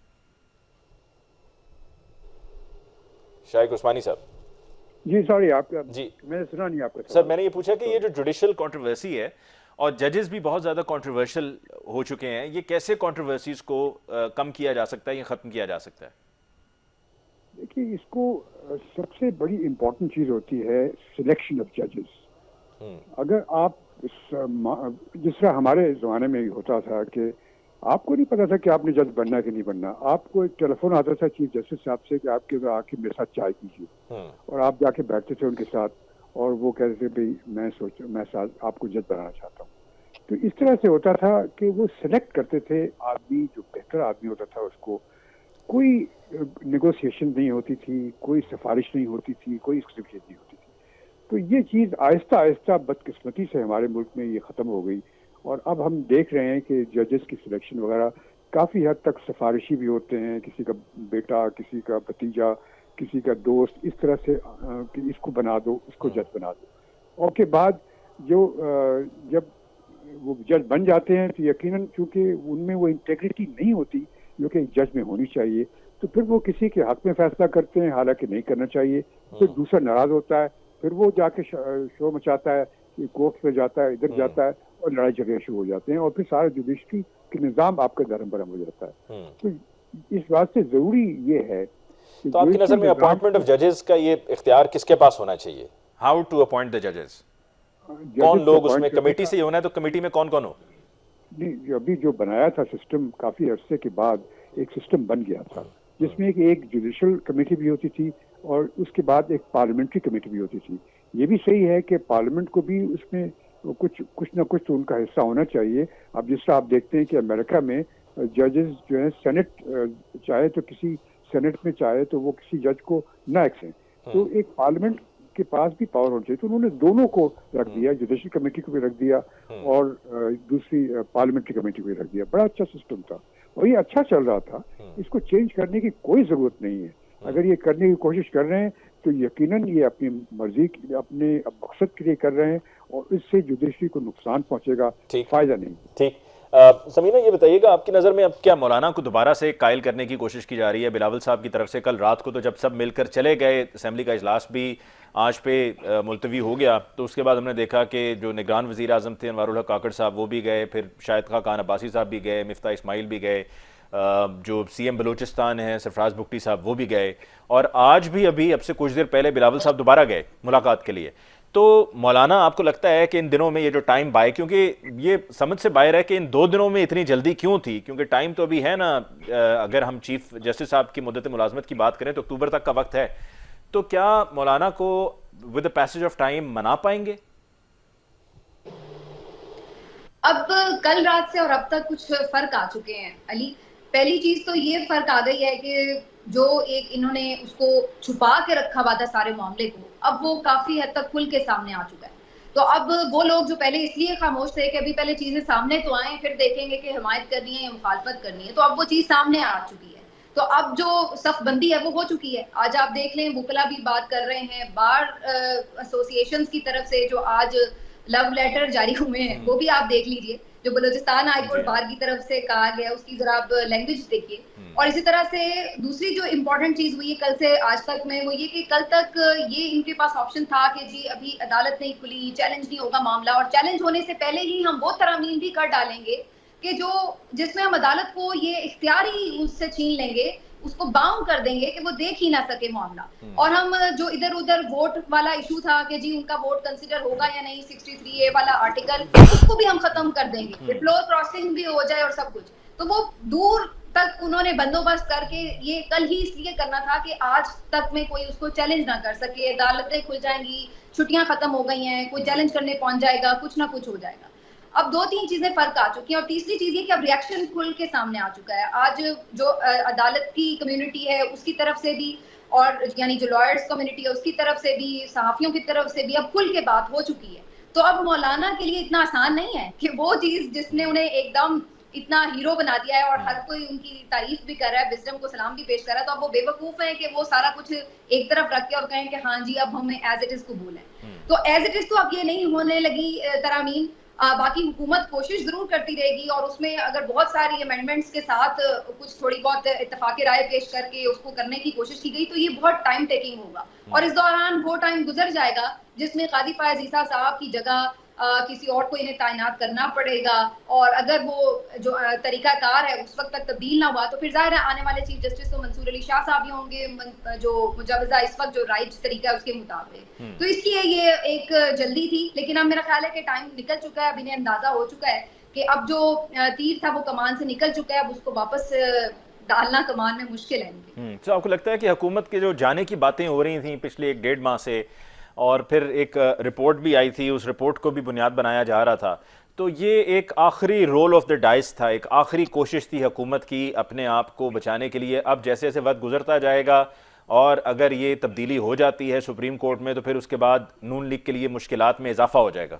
शाइक उस्मानी साहब जी, सॉरी आपका जी, मैंने सुना नहीं आपका सर। मैंने ये पूछा कि ये जो जुडिशल कंट्रोवर्सी है और जजेस भी बहुत ज्यादा कंट्रोवर्शियल हो चुके हैं, ये कैसे कंट्रोवर्सीज को कम किया जा सकता है या खत्म किया जा सकता है? देखिए, इसको सबसे बड़ी इंपॉर्टेंट चीज होती है सिलेक्शन ऑफ जजेस। अगर आप जिस तरह हमारे जमाने में होता था कि आपको नहीं पता था कि आपने जज बनना है कि नहीं बनना। आपको एक टेलीफोन आता था चीफ जस्टिस साहब से कि आपके उधर आके मेरे साथ चाय कीजिए, और आप जाके बैठते थे उनके साथ और वो कहते थे भाई मैं साथ आपको जज बनाना चाहता हूँ। तो इस तरह से होता था कि वो सिलेक्ट करते थे आदमी, जो बेहतर आदमी होता था उसको। कोई नेगोशिएशन नहीं होती थी, कोई सिफारिश नहीं होती थी, कोई एक्सक्लूसिव नहीं होती थी। तो ये चीज़ आहिस्ता आहिस्ता बदकिस्मती से हमारे मुल्क में ये ख़त्म हो गई, और अब हम देख रहे हैं कि जजेस की सिलेक्शन वगैरह काफ़ी हद तक सिफारिशी भी होते हैं, किसी का बेटा, किसी का भतीजा, किसी का दोस्त, इस तरह से कि इसको बना दो, इसको जज बना दो। और के बाद जब वो जज बन जाते हैं तो यकीनन चूंकि उनमें वो इंटेग्रिटी नहीं होती जो कि जज में होनी चाहिए, तो फिर वो किसी के हक में फैसला करते हैं, हालांकि नहीं करना चाहिए। फिर दूसरा नाराज होता है, फिर वो जाके शो मचाता है, कोर्ट में जाता है, इधर जाता है, और लड़ाई झगड़े शुरू हो जाते हैं, और फिर सारा जुडिशरी का निज़ाम आपका धर्म भरम हो जाता है। तो इस बात से जरूरी ये है कि तो आपकी नजर में अपॉइंटमेंट ऑफ जजेस का ये इख्तियार किसके पास होना चाहिए? हाउ टू अपॉइंट द जजेस? कौन लोग उसमें, कमेटी से होना है तो कमेटी में कौन कौन हो? नहीं, अभी जो बनाया था सिस्टम, काफी अरसे के बाद एक सिस्टम बन गया था जिसमें एक जुडिशल कमेटी भी होती थी और उसके बाद एक पार्लियामेंट्री कमेटी भी होती थी। ये भी सही है कि पार्लियामेंट को भी उसमें कुछ ना कुछ तो उनका हिस्सा होना चाहिए। अब जिस तरह आप देखते हैं कि अमेरिका में जजेस जो है सेनेट चाहे तो किसी सेनेट में चाहे तो वो किसी जज को ना एक्सें, तो एक पार्लियामेंट के पास भी पावर होना चाहिए। तो उन्होंने दोनों को रख दिया, जुडिशल कमेटी को भी रख दिया और दूसरी पार्लियामेंट्री कमेटी को भी रख दिया। बड़ा अच्छा सिस्टम था और ये अच्छा चल रहा था। इसको चेंज करने की कोई जरूरत नहीं है। अगर ये करने की कोशिश कर रहे हैं तो यकीनन ये अपनी मर्जी, अपने मकसद के लिए कर रहे हैं और इससे जुडिशरी को नुकसान पहुंचेगा, फायदा नहीं। ठीक, समीना ये बताइएगा, आपकी नज़र में अब क्या मौलाना को दोबारा से कायल करने की कोशिश की जा रही है बिलावल साहब की तरफ से? कल रात को तो जब सब मिलकर चले गए, असेंबली का इजलास भी आज पे मुलतवी हो गया, तो उसके बाद हमने देखा कि जो निगरान वज़ीर आज़म थे अनवारुल हक काकड़ साहब वो भी गए, फिर शाहिद खान अब्बासी साहब भी गए, मिफ्ता इस्माइल भी गए, जो सीएम बलूचिस्तान है सरफराज बुगटी साहब वो भी गए, और आज भी अभी अब से कुछ देर पहले बिलावल साहब दोबारा गए मुलाकात के लिए। तो मौलाना आपको लगता है कि इन दिनों में ये जो टाइम बाय, क्योंकि ये समझ से बाहर है कि इन 2 दिनों में इतनी जल्दी क्यों थी, क्योंकि टाइम तो अभी है ना, अगर हम चीफ जस्टिस साहब की मुद्दत मुलाजमत की बात करें तो अक्टूबर तक का वक्त है, तो क्या मौलाना को with the passage of time मना पाएंगे? अब कल रात से और अब तक कुछ फर्क आ चुके हैं अली। पहली चीज तो ये फर्क आ गई है कि जो एक इन्होंने उसको छुपा के रखा हुआ था सारे मामले को, अब वो काफी हद तक खुल के सामने आ चुका है। तो अब वो लोग जो पहले इसलिए खामोश थे कि अभी पहले चीजें सामने तो आए, फिर देखेंगे कि हिमायत करनी है या मुखालफत करनी है, तो अब वो चीज सामने आ चुकी है। तो अब जो सफबंदी है वो हो चुकी है। आज आप देख लें, बुकला भी बात कर रहे हैं, बार एसोसिएशंस की तरफ से जो आज लव लेटर जारी हुए हैं वो भी आप देख लीजिए। जो बलूचिस्तान हाईकोर्ट बार की तरफ से कहा गया उसकी जरा आप लैंग्वेज देखिए। और इसी तरह से दूसरी जो इम्पोर्टेंट चीज हुई है कल से आज तक में, वो ये कि कल तक ये इनके पास ऑप्शन था कि जी अभी अदालत नहीं खुली, चैलेंज नहीं होगा मामला, और चैलेंज होने से पहले ही हम वो तरामीम भी कर डालेंगे कि जो जिसमें हम अदालत को ये इख्तियार ही उससे छीन लेंगे, उसको बाउंड कर देंगे कि वो देख ही ना सके मामला। और हम जो इधर उधर वोट वाला इशू था कि जी उनका वोट कंसीडर होगा या नहीं, 63A वाला आर्टिकल, उसको भी हम खत्म कर देंगे, फ्लोर क्रॉसिंग भी हो जाए और सब कुछ। तो वो दूर तक उन्होंने बंदोबस्त करके ये कल ही इसलिए करना था कि आज तक में कोई उसको चैलेंज ना कर सके। अदालतें खुल जाएंगी, छुट्टियां खत्म हो गई हैं, कोई चैलेंज करने पहुंच जाएगा, कुछ ना कुछ हो जाएगा। अब 2-3 चीजें फर्क आ चुकी हैं। और तीसरी चीज ये कि अब रिएक्शन खुल के सामने आ चुका है। आज जो अदालत की कम्युनिटी है उसकी तरफ से भी, और यानी जो लॉयर्स कम्युनिटी है उसकी तरफ से भी, सहाफियों की तरफ से भी अब खुल के बात हो चुकी है। तो अब मौलाना के लिए इतना आसान नहीं है कि वो चीज जिसने उन्हें एकदम इतना हीरो बना दिया है और हर कोई उनकी तारीफ भी कर रहा है, विजडम को सलाम भी पेश कर रहा है, तो अब वो बेवकूफ है कि वो सारा कुछ एक तरफ रख के और कहें कि हाँ जी अब हमें एज इट इज कबूल है। तो एज इट इज तो अब ये नहीं होने लगी तरामीम। बाकी हुकूमत कोशिश जरूर करती रहेगी और उसमें अगर बहुत सारी अमेंडमेंट्स के साथ कुछ थोड़ी बहुत इत्तेफाकी राय पेश करके उसको करने की कोशिश की गई तो ये बहुत टाइम टेकिंग होगा। और इस दौरान वो टाइम गुजर जाएगा जिसमें कादी फायज ईसा साहब की जगह किसी और को इन्हें तैनात करना पड़ेगा। और अगर वो जो तरीकाकार है उस वक्त तक तब्दील ना हुआ तो फिर जाहिर है आने वाले चीफ जस्टिस तो मंसूर अली शाह साहब ही होंगे, जो मुजवजा इस वक्त जो राइट तरीका है उसके मुताबिक। तो इसलिए ये एक जल्दी थी, लेकिन अब मेरा ख्याल है कि टाइम निकल चुका है। अब इन्हें अंदाजा हो चुका है कि अब जो तीर था वो कमान से निकल चुका है, अब उसको वापस डालना कमान में मुश्किल है। तो आपको लगता है कि हुकूमत के जो जाने की बातें हो रही थी पिछले 1-1.5 माह से, और फिर एक रिपोर्ट भी आई थी, उस रिपोर्ट को भी बुनियाद बनाया जा रहा था, तो ये एक आखिरी रोल ऑफ द डाइस था, एक आखिरी कोशिश थी हुकूमत की अपने आप को बचाने के लिए। अब जैसे जैसे वक्त गुजरता जाएगा और अगर ये तब्दीली हो जाती है सुप्रीम कोर्ट में, तो फिर उसके बाद नून लीग के लिए मुश्किलात में इजाफा हो जाएगा।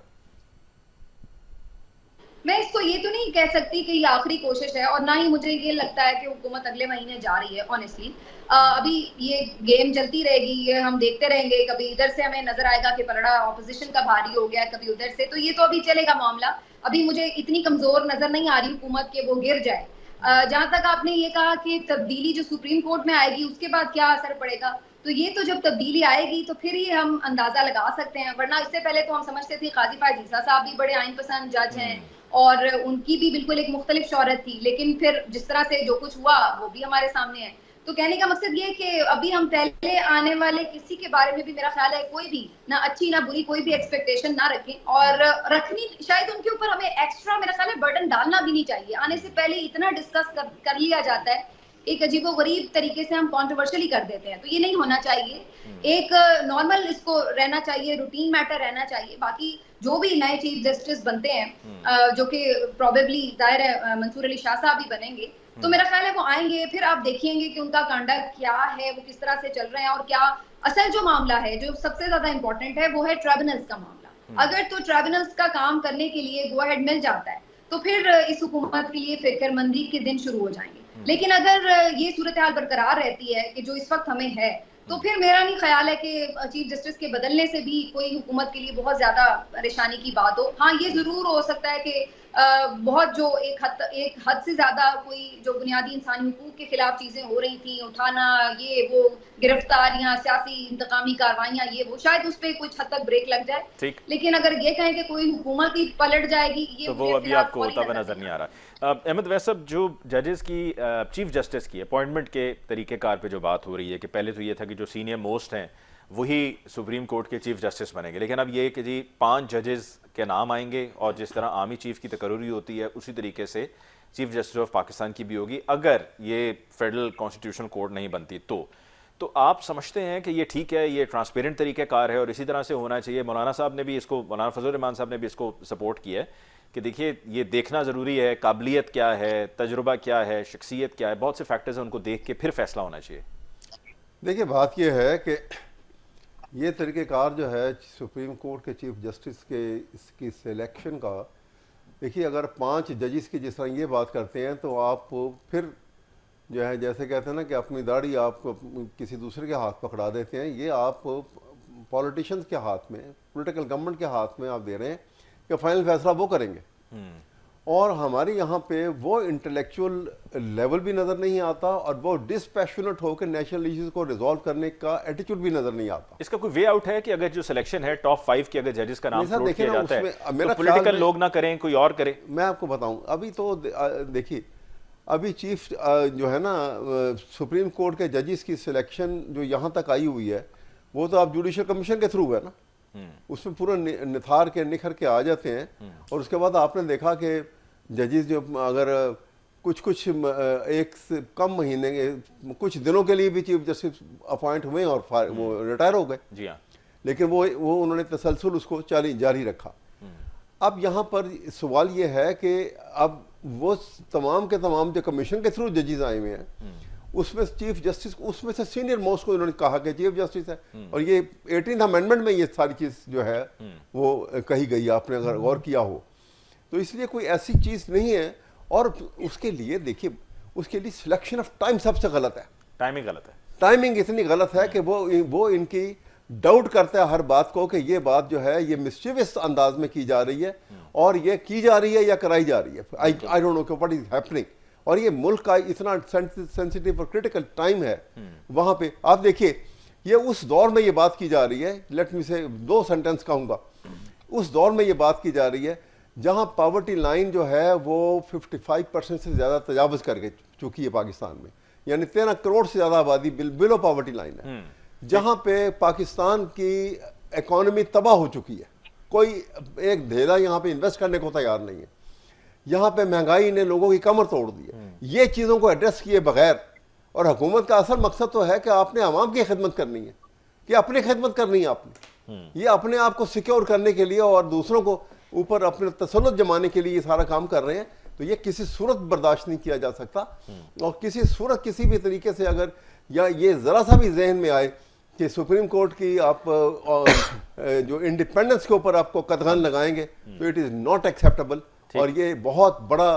मैं इसको ये तो नहीं कह सकती कि ये आखिरी कोशिश है, और ना ही मुझे ये लगता है कि हुकूमत अगले महीने जा रही है। ऑनेस्टली अभी ये गेम चलती रहेगी, ये हम देखते रहेंगे। कभी इधर से हमें नजर आएगा कि पलड़ा ऑपोजिशन का भारी हो गया, कभी उधर से, तो ये तो अभी चलेगा मामला। अभी मुझे इतनी कमजोर नजर नहीं आ रही हुकूमत के वो गिर जाए। जहां तक आपने ये कहा कि तब्दीली जो सुप्रीम कोर्ट में आएगी उसके बाद क्या असर पड़ेगा, तो ये तो जब तब्दीली आएगी तो फिर ही हम अंदाजा लगा सकते हैं, वरना इससे पहले तो हम समझते थे काजी फायज ईसा साहब भी बड़े आइन पसंद जज हैं और उनकी भी बिल्कुल एक मुख्तलिफ शौहरत थी, लेकिन फिर जिस तरह से जो कुछ हुआ वो भी हमारे सामने है। तो कहने का मकसद ये कि अभी हम पहले आने वाले किसी के बारे में भी, मेरा ख्याल है, कोई भी ना अच्छी ना बुरी कोई भी एक्सपेक्टेशन ना रखें, और रखनी शायद उनके ऊपर हमें एक्स्ट्रा, मेरा ख्याल है, बर्डन डालना भी नहीं चाहिए। आने से पहले इतना डिस्कस कर लिया जाता है, एक अजीबोगरीब तरीके से हम कॉन्ट्रोवर्शियली कर देते हैं, तो ये नहीं होना चाहिए। एक नॉर्मल इसको रहना चाहिए, रूटीन मैटर रहना चाहिए। बाकी जो भी नए चीफ जस्टिस बनते हैं, जो कि प्रोबेबली जाहिर है मंसूर अली शाह साहब भी बनेंगे, तो मेरा ख्याल है वो आएंगे, फिर आप देखेंगे कि उनका कंडक्ट क्या है, वो किस तरह से चल रहे हैं, और क्या असल जो मामला है, जो सबसे ज्यादा इंपॉर्टेंट है, वो है ट्राइब्यूनल्स का मामला। अगर तो ट्राइब्यूनल्स का काम करने के लिए गो अहेड मिल जाता है, तो फिर इस हुकूमत के लिए फिक्रमंदी के दिन शुरू हो जाएंगे। लेकिन अगर ये सूरत हाल बरकरार रहती है कि जो इस वक्त हमें है, तो फिर मेरा नहीं ख्याल है कि चीफ जस्टिस के बदलने से भी कोई हुकूमत के लिए बहुत ज्यादा परेशानी की बात हो। हाँ, ये जरूर हो सकता है कि बहुत जो एक हद से ज्यादा कोई जो बुनियादी इंसानी हुकूक के खिलाफ चीजें हो रही थी, उठाना, ये वो, गिरफ्तारियां, सियासी इंतकामी कार्रवाइयां, ये वो, शायद उस पर कुछ हद तक ब्रेक लग जाए। लेकिन अगर ये कहें कि कोई हुकूमत ही पलट जाएगी, ये तो वो अभी आपको होता हुआ नजर नहीं आ रहा। अहमद वैसब, जो जजेस की, चीफ जस्टिस की अपॉइंटमेंट के तरीक़ेकार पे जो बात हो रही है कि पहले तो ये था कि जो सीनियर मोस्ट हैं वही सुप्रीम कोर्ट के चीफ जस्टिस बनेंगे, लेकिन अब ये कि जी 5 जजेस के नाम आएंगे और जिस तरह आर्मी चीफ की तकर्री होती है उसी तरीके से चीफ जस्टिस ऑफ पाकिस्तान की भी होगी, अगर ये फेडरल कॉन्स्टिट्यूशनल कोर्ट नहीं बनती तो आप समझते हैं कि ये ठीक है, ये ट्रांसपेरेंट तरीक़ेकार है और इसी तरह से होना चाहिए? मौलाना साहब ने भी इसको, मौलाना फजल रहमान साहब ने भी इसको सपोर्ट किया है कि देखिए ये देखना ज़रूरी है, काबिलियत क्या है, तजुर्बा क्या है, शख्सियत क्या है, बहुत से फैक्टर्स हैं, उनको देख के फिर फैसला होना चाहिए। देखिए, बात यह है कि ये तरीक़ेकार जो है सुप्रीम कोर्ट के चीफ जस्टिस के इसकी सिलेक्शन का, देखिए अगर 5 जजिस की जिस तरह ये बात करते हैं तो आप फिर जो है, जैसे कहते हैं ना कि अपनी दाढ़ी आप किसी दूसरे के हाथ पकड़ा देते हैं, ये आप पॉलिटिशियंस के हाथ में, पॉलिटिकल गवर्नमेंट के हाथ में आप दे रहे हैं कि फाइनल फैसला वो करेंगे। और हमारे यहाँ पे वो इंटेलेक्चुअल लेवल भी नज़र नहीं आता और वो डिस्पैशनेट होकर नेशनल इश्यूज को रिजॉल्व करने का एटीट्यूड भी नज़र नहीं आता। इसका कोई वे आउट है कि अगर जो सिलेक्शन है टॉप 5 की, अगर जजेस का नाम फ्लोट किया जाता है तो पॉलिटिकल लोग ना करें, कोई और करे? मैं आपको बताऊं, अभी तो देखिए, अभी चीफ जो है ना सुप्रीम कोर्ट के जजेस की सिलेक्शन जो यहाँ तक आई हुई है, वो तो आप जुडिशियल कमीशन के थ्रू है ना, उसमें पूरा निथार के निखर के आ जाते हैं। और उसके बाद आपने देखा कि जजेस जो अगर कुछ एक से कम महीने के, कुछ दिनों के लिए भी चीफ जस्टिस अपॉइंट हुए और वो रिटायर हो गए। जी हाँ, लेकिन वो उन्होंने तसलसल उसको जारी रखा। अब यहाँ पर सवाल ये है कि अब वो तमाम के तमाम जो कमीशन के थ्रू जजेस आए हुए हैं, उसमें चीफ जस्टिस, उसमें से सीनियर मोस्ट को उन्होंने कहा कि चीफ जस्टिस है, और ये 18th अमेंडमेंट में ये सारी चीज जो है वो कही गई, आपने अगर गौर किया हो तो। इसलिए कोई ऐसी चीज नहीं है। और उसके लिए देखिए, उसके लिए सिलेक्शन ऑफ टाइम सबसे गलत है, टाइमिंग गलत है, टाइमिंग इतनी गलत है कि वो इनकी डाउट करता है हर बात को कि ये बात जो है ये मिस्चीवियस अंदाज में की जा रही है, और ये की जा रही है या कराई जा रही है। I don't know what is happening. और ये मुल्क का इतना सेंसिटिव और क्रिटिकल टाइम है, वहां पे आप देखिए, ये उस दौर में ये बात की जा रही है, लेट मी से 2 सेंटेंस कहूंगा, उस दौर में ये बात की जा रही है जहां पॉवर्टी लाइन जो है वो 55% से ज्यादा तजावज कर चुकी है पाकिस्तान में, यानी 13 करोड़ से ज्यादा आबादी बिलो पॉवर्टी लाइन है, जहां पे पाकिस्तान की इकोनॉमी तबाह हो चुकी है, कोई एक धेला यहाँ पे इन्वेस्ट करने को तैयार नहीं है। यहाँ पे महंगाई ने लोगों की कमर तोड़ दी है। ये चीज़ों को एड्रेस किए बगैर, और हुकूमत का असल मकसद तो है कि आपने आवाम की खिदमत करनी है, कि अपनी खिदमत करनी है आपने, ये अपने आप को सिक्योर करने के लिए और दूसरों को ऊपर अपने तसल्लुत जमाने के लिए ये सारा काम कर रहे हैं। तो ये किसी सूरत बर्दाश्त नहीं किया जा सकता, और किसी सूरत किसी भी तरीके से अगर या ये ज़रा सा भी जहन में आए कि सुप्रीम कोर्ट की आप जो इंडिपेंडेंस के ऊपर आपको कदगन लगाएंगे, तो इट इज़ नॉट एक्सेप्टेबल, और ये बहुत बड़ा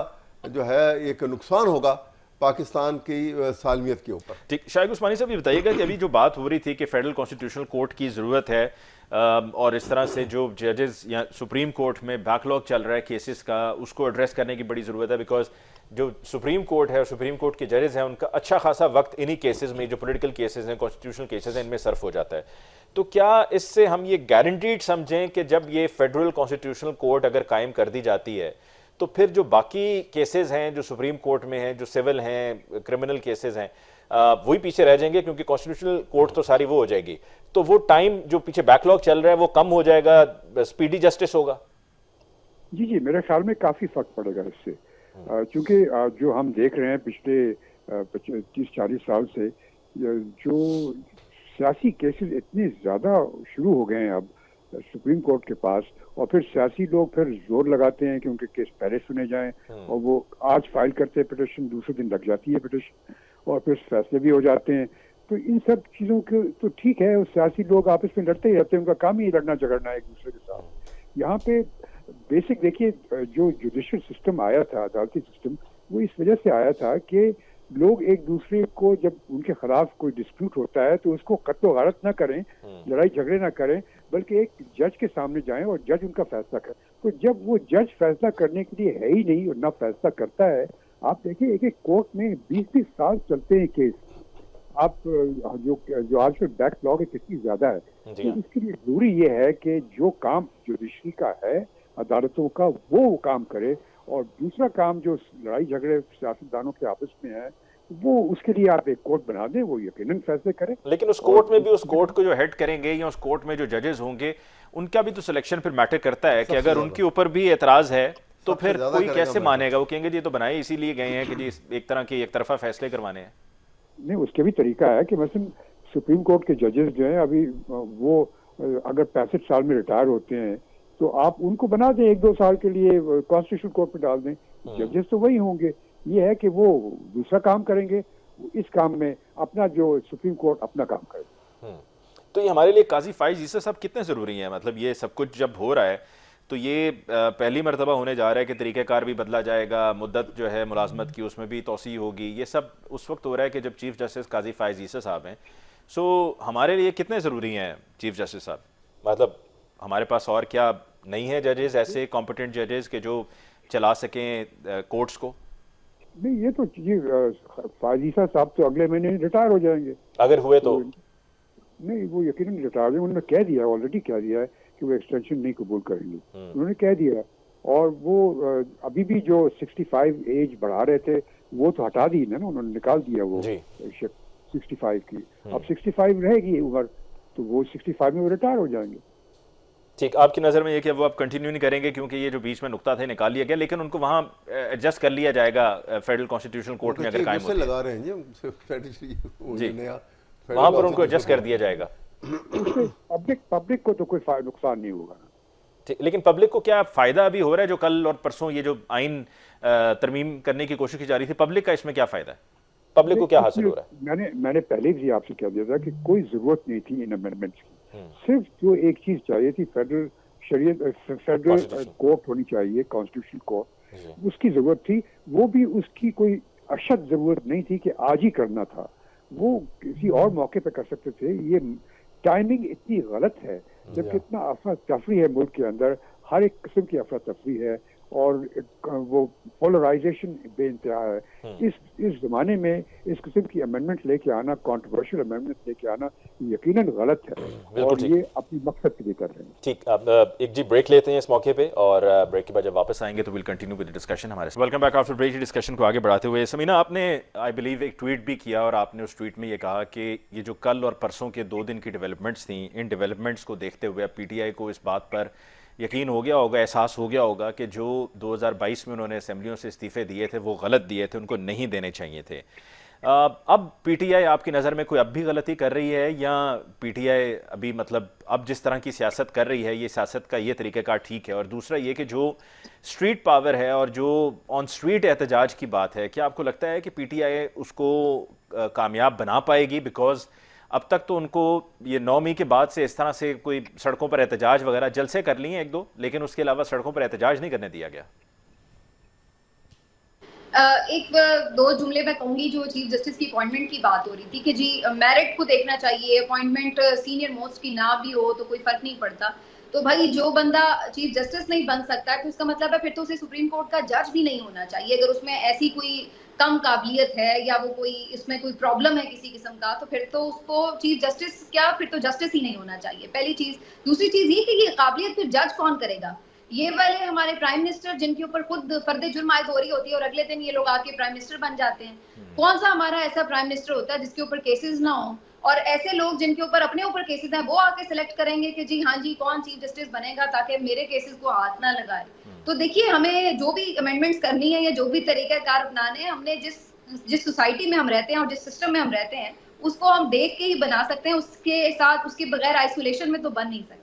जो है एक नुकसान होगा पाकिस्तान की सालमियत के ऊपर। ठीक, शाहिद उस्मानी साहब ये बताइएगा कि अभी जो बात हो रही थी कि फेडरल कॉन्स्टिट्यूशनल कोर्ट की ज़रूरत है, और इस तरह से जो जजेस या सुप्रीम कोर्ट में बैकलॉग चल रहा है केसेस का, उसको एड्रेस करने की बड़ी ज़रूरत है, बिकॉज जो सुप्रीम कोर्ट है और सुप्रीम कोर्ट के जजेस हैं उनका अच्छा खासा वक्त इन्हीं केसेस में, जो पॉलिटिकल केसेस हैं, कॉन्स्टिट्यूशनल केसेस हैं, इनमें सर्फ हो जाता है। तो क्या इससे हम ये गारंटीड समझें कि जब ये फेडरल कॉन्स्टिट्यूशनल कोर्ट अगर कायम कर दी जाती है तो फिर जो बाकी केसेस हैं जो सुप्रीम कोर्ट में हैं, जो सिविल हैं, क्रिमिनल केसेस हैं, वही पीछे रह जाएंगे, क्योंकि कॉन्स्टिट्यूशनल कोर्ट तो सारी वो हो जाएगी, तो वो टाइम जो पीछे बैकलॉग चल रहा है वो कम हो जाएगा, स्पीडी जस्टिस होगा? जी जी, मेरे ख्याल में काफी फर्क पड़ेगा इससे, क्योंकि जो हम देख रहे हैं पिछले 30-40 साल से, जो सियासी केसेस इतने ज्यादा शुरू हो गए हैं अब सुप्रीम कोर्ट के पास, और फिर सियासी लोग फिर जोर लगाते हैं कि उनके केस पहले सुने जाएं, और वो आज फाइल करते हैं पिटिशन, दूसरे दिन लग जाती है पिटिशन, और फिर फैसले भी हो जाते हैं। तो इन सब चीज़ों के तो ठीक है, सियासी लोग आपस में लड़ते ही रहते हैं, उनका काम ही लड़ना झगड़ना एक दूसरे के साथ। यहाँ पे बेसिक देखिए, जो जुडिशियल सिस्टम आया था, अदालती सिस्टम, वो इस वजह से आया था कि लोग एक दूसरे को, जब उनके खिलाफ कोई डिस्प्यूट होता है तो उसको कत्लो गारत ना करें, लड़ाई झगड़े ना करें, बल्कि एक जज के सामने जाएं और जज उनका फैसला करे। तो जब वो जज फैसला करने के लिए है ही नहीं और ना फैसला करता है, आप देखिए एक एक कोर्ट में 20-20 साल चलते हैं केस। आप जो आजकल बैकलॉग है कितनी ज्यादा है, तो इसके लिए जरूरी ये है कि जो काम जुडिशरी का है, अदालतों का, वो काम करे, और दूसरा काम जो लड़ाई झगड़े सियासतदानों के आपस में है, वो उसके लिए आप एक कोर्ट बना दें, वो यकीनन फैसले करें। लेकिन उस कोर्ट में भी, उस कोर्ट को जो हेड करेंगे या उस कोर्ट में जो जजेस होंगे, उनका भी तो सिलेक्शन फिर मैटर करता है कि अगर उनके ऊपर भी एतराज है तो फिर कोई कैसे मानेगा? वो कहेंगे जी तो बनाए इसीलिए गए हैं कि जी एक तरह के एक तरफा फैसले करवाने हैं। नहीं, उसके भी तरीका है कि मसलन सुप्रीम कोर्ट के जजेस जो हैं अभी, वो अगर 65 साल में रिटायर होते हैं तो आप उनको बना दें 1-2 साल के लिए कॉन्स्टिट्यूशनल कोर्ट में डाल दें, जजेस तो वही होंगे। ये है कि वो दूसरा काम करेंगे, इस काम में अपना जो सुप्रीम कोर्ट अपना काम करे। तो ये हमारे लिए काजी फाइज ईसा साहब कितने ज़रूरी हैं? मतलब ये सब कुछ जब हो रहा है तो ये पहली मरतबा होने जा रहा है कि तरीक़ाकार भी बदला जाएगा, मुद्दत जो है मुलाजमत की उसमें भी तोसी होगी, ये सब उस वक्त हो रहा है कि जब चीफ जस्टिस काजी फाइज ईसा साहब हैं। सो हमारे लिए कितने ज़रूरी हैं चीफ जस्टिस साहब? मतलब हमारे पास और क्या नहीं है जजेस, ऐसे कॉम्पिटेंट जजेस के जो चला सकें कोर्ट्स को? नहीं, ये तो फाइज ईसा साहब तो अगले महीने रिटायर हो जाएंगे, अगर हुए तो। नहीं, वो यकीनन रिटायर, उन्होंने कह दिया, ऑलरेडी कह दिया है कि वो एक्सटेंशन नहीं कबूल करेंगे, उन्होंने कह दिया। और वो अभी भी जो 65 एज बढ़ा रहे थे वो तो हटा दी ना, उन्होंने निकाल दिया वो 65 की, अब 65 रहेगी उम्र, तो वो 65 में वो रिटायर हो जाएंगे। ठीक, आपकी नज़र में ये कि वो आप कंटिन्यू नहीं करेंगे क्योंकि ये जो बीच में नुकता था निकाल लिया गया, लेकिन उनको वहाँ एडजस्ट कर लिया जाएगा फेडरल कॉन्स्टिट्यूशनल कोर्ट में अगर कायम होती लगा रहे हैं जी, वहाँ पर उनको एडजस्ट कर दिया जाएगा। पब्लिक को तो कोई नुकसान नहीं होगा। ठीक, लेकिन पब्लिक को क्या फायदा अभी हो रहा है? जो कल और परसों ये जो आइन तरमीम करने की कोशिश की जा रही थी, पब्लिक का इसमें क्या फायदा है? पब्लिक को क्या हासिल हो रहा है? मैंने पहले भी आपसे कह दिया था कि कोई जरूरत नहीं थी इन अमेंडमेंट्स की, सिर्फ जो एक चीज चाहिए थी, फेडरल कोर्ट होनी चाहिए, कॉन्स्टिट्यूशनल कोर्ट, उसकी जरूरत थी। वो भी उसकी कोई अशद जरूरत नहीं थी कि आज ही करना था, वो किसी और मौके पे कर सकते थे। ये टाइमिंग इतनी गलत है, जबकि इतना अफरा तफरी है मुल्क के अंदर, हर एक किस्म की अफरा तफरी है और वो पोलराइजेशन बेइंतहा है। इस जमाने में इस किस्म की अमेंडमेंट लेके आना, कंट्रोवर्शियल अमेंडमेंट लेके आना यकीनन गलत है, और ये अपनी मकसद के लिए कर रहे हैं। ठीक, अब एक जी ब्रेक लेते हैं इस मौके पे, और ब्रेक के बाद जब वापस आएंगे तो will continue with the discussion हमारे। Welcome back after break. Discussion को आगे बढ़ाते हुए समीना, आपने आई बिलीव एक ट्वीट भी किया और आपने उस ट्वीट में ये कहा कि ये जो कल और परसों के 2 दिन की डेवलपमेंट्स थी, इन डेवलपमेंट्स को देखते हुए PTI को इस बात पर यकीन हो गया होगा, एहसास हो गया होगा कि जो 2022 में उन्होंने असेंबलियों से इस्तीफे दिए थे वो गलत दिए थे, उनको नहीं देने चाहिए थे। अब पीटीआई आपकी नज़र में कोई अब भी गलती कर रही है, या पीटीआई अभी मतलब अब जिस तरह की सियासत कर रही है ये सियासत का ये तरीक़ाकार ठीक है? और दूसरा ये कि जो स्ट्रीट पावर है और जो ऑन स्ट्रीट एहतजाज की बात है, क्या आपको लगता है कि पीटीआई उसको कामयाब बना पाएगी? बिकॉज अब तक तो उनको ये 9 मई के बाद से इस तरह से कोई सड़कों पर एहतजाज वगैरह जलसे कर लिए एक दो, लेकिन उसके अलावा सड़कों पर एहतजाज नहीं करने दिया गया। एक दो जुमले मैं कहूंगी। जो चीफ जस्टिस की अपॉइंटमेंट की बात हो रही थी कि जी मेरिट को देखना चाहिए, अपॉइंटमेंट सीनियर मोस्ट की ना भी हो तो कोई फर्क नहीं पड़ता। तो भाई जो बंदा चीफ जस्टिस नहीं बन सकता है तो इसका मतलब है फिर तो उसे सुप्रीम कोर्ट का जज भी नहीं होना चाहिए। अगर उसमें ऐसी कोई कम काबिलियत है या वो कोई इसमें कोई प्रॉब्लम है किसी किस्म का, तो फिर तो उसको चीफ जस्टिस क्या, फिर तो जस्टिस ही नहीं होना चाहिए, पहली चीज। दूसरी चीज ये कि ये काबिलियत फिर जज कौन करेगा? ये वाले हमारे प्राइम मिनिस्टर जिनके ऊपर खुद फर्दे जुर्म आयद हो रही होती है और अगले दिन ये लोग आके प्राइम मिनिस्टर बन जाते हैं। कौन सा हमारा ऐसा प्राइम मिनिस्टर होता है जिसके ऊपर केसेस ना हो? और ऐसे लोग जिनके ऊपर अपने ऊपर केसेस हैं वो आके सिलेक्ट करेंगे कि जी हाँ जी कौन चीफ जस्टिस बनेगा ताकि मेरे केसेस को हाथ ना लगाए। तो देखिए, हमें जो भी अमेंडमेंट्स करनी है या जो भी तरीकाकार अपनाने हैं, हमने जिस सोसाइटी में हम रहते हैं और जिस सिस्टम में हम रहते हैं उसको हम देख के ही बना सकते हैं। उसके साथ उसके बगैर आइसोलेशन में तो बन नहीं सकते।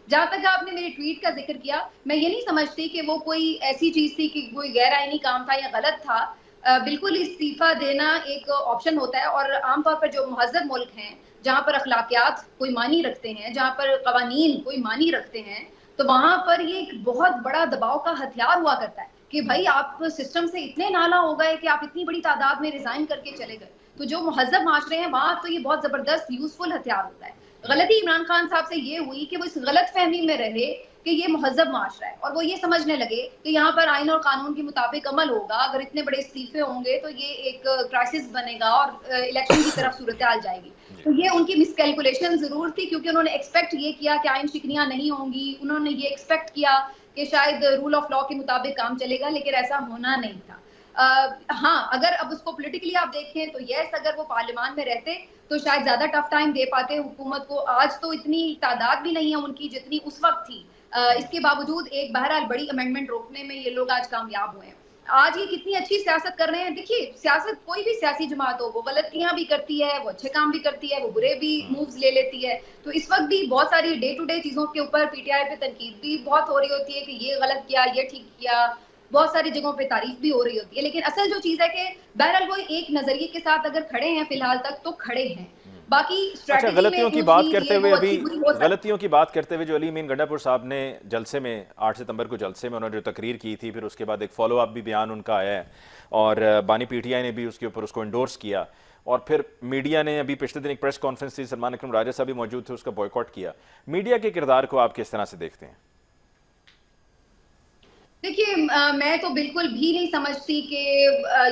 जहां तक आपने मेरे ट्वीट का जिक्र किया, मैं ये नहीं समझती कि वो कोई ऐसी चीज थी कि कोई गैर आईनी काम था या गलत था। बिल्कुल इस्तीफा देना एक ऑप्शन होता है और आमतौर पर जो महज़ब मुल्क हैं जहां पर अखलाकियात कोई मानी रखते हैं, जहां पर कवानीन कोई मानी रखते हैं, तो वहां पर ये एक बहुत बड़ा दबाव का हथियार हुआ करता है कि भाई आप सिस्टम से इतने नाला हो गए कि आप इतनी बड़ी तादाद में रिजाइन करके चले गए। तो जो महज़ब माशरे हैं वहां तो ये बहुत जबरदस्त यूजफुल हथियार होता है। गलती इमरान खान साहब से ये हुई कि वो इस गलत फहमी में रहे कि ये महज़ब माशरा है और वो ये समझने लगे कि यहाँ पर आइन और कानून के मुताबिक अमल होगा, अगर इतने बड़े इस्तीफे होंगे तो ये एक क्राइसिस बनेगा और इलेक्शन की तरफ सूरत हाल जाएगी। तो ये उनकी मिसकैलकुलेशन जरूर थी, क्योंकि उन्होंने एक्सपेक्ट ये किया कि आइन शिकनियां नहीं होंगी, उन्होंने ये एक्सपेक्ट किया कि शायद रूल ऑफ लॉ के मुताबिक काम चलेगा, लेकिन ऐसा होना नहीं था। हाँ, अगर अब उसको पॉलिटिकली आप देखें तो यस, अगर वो पार्लियामान में रहते तो शायद ज्यादा टफ टाइम दे पाते हुकूमत को। आज तो इतनी तादाद भी नहीं है उनकी जितनी उस वक्त थी। इसके बावजूद एक बहरहाल बड़ी अमेंडमेंट रोकने में ये लोग आज कामयाब हुए हैं। आज ये कितनी अच्छी सियासत कर रहे हैं। देखिए, सियासत कोई भी सियासी जमात हो, वो गलतियां भी करती है, वो अच्छे काम भी करती है, वो बुरे भी मूव्स ले लेती है। तो इस वक्त भी बहुत सारी डे टू डे चीजों के ऊपर पीटीआई पे तनकीद भी बहुत हो रही होती है कि ये गलत किया, ये ठीक किया, बहुत सारी जगहों पे तारीफ भी हो रही होती है। लेकिन असल जो चीज है कि बहरहाल वो एक नजरिए के साथ अगर खड़े हैं फिलहाल तक तो खड़े हैं। बाकी अच्छा, गलतियों की बात करते हुए अभी गलतियों की बात करते हुए जो अली अमीन गंडापुर साहब ने जलसे में 8 सितंबर को जलसे में उन्होंने जो तकरीर की थी, फिर उसके बाद एक फॉलो अप भी बयान उनका आया है और बानी पीटीआई ने भी उसके ऊपर उसको इंडोर्स किया और फिर मीडिया ने अभी पिछले दिन एक प्रेस कॉन्फ्रेंस थी, सलमान अकरम राजा साहब भी मौजूद थे, उसका बॉयकॉट किया। मीडिया के किरदार को आप किस तरह से देखते हैं? देखिए, मैं तो बिल्कुल भी नहीं समझती कि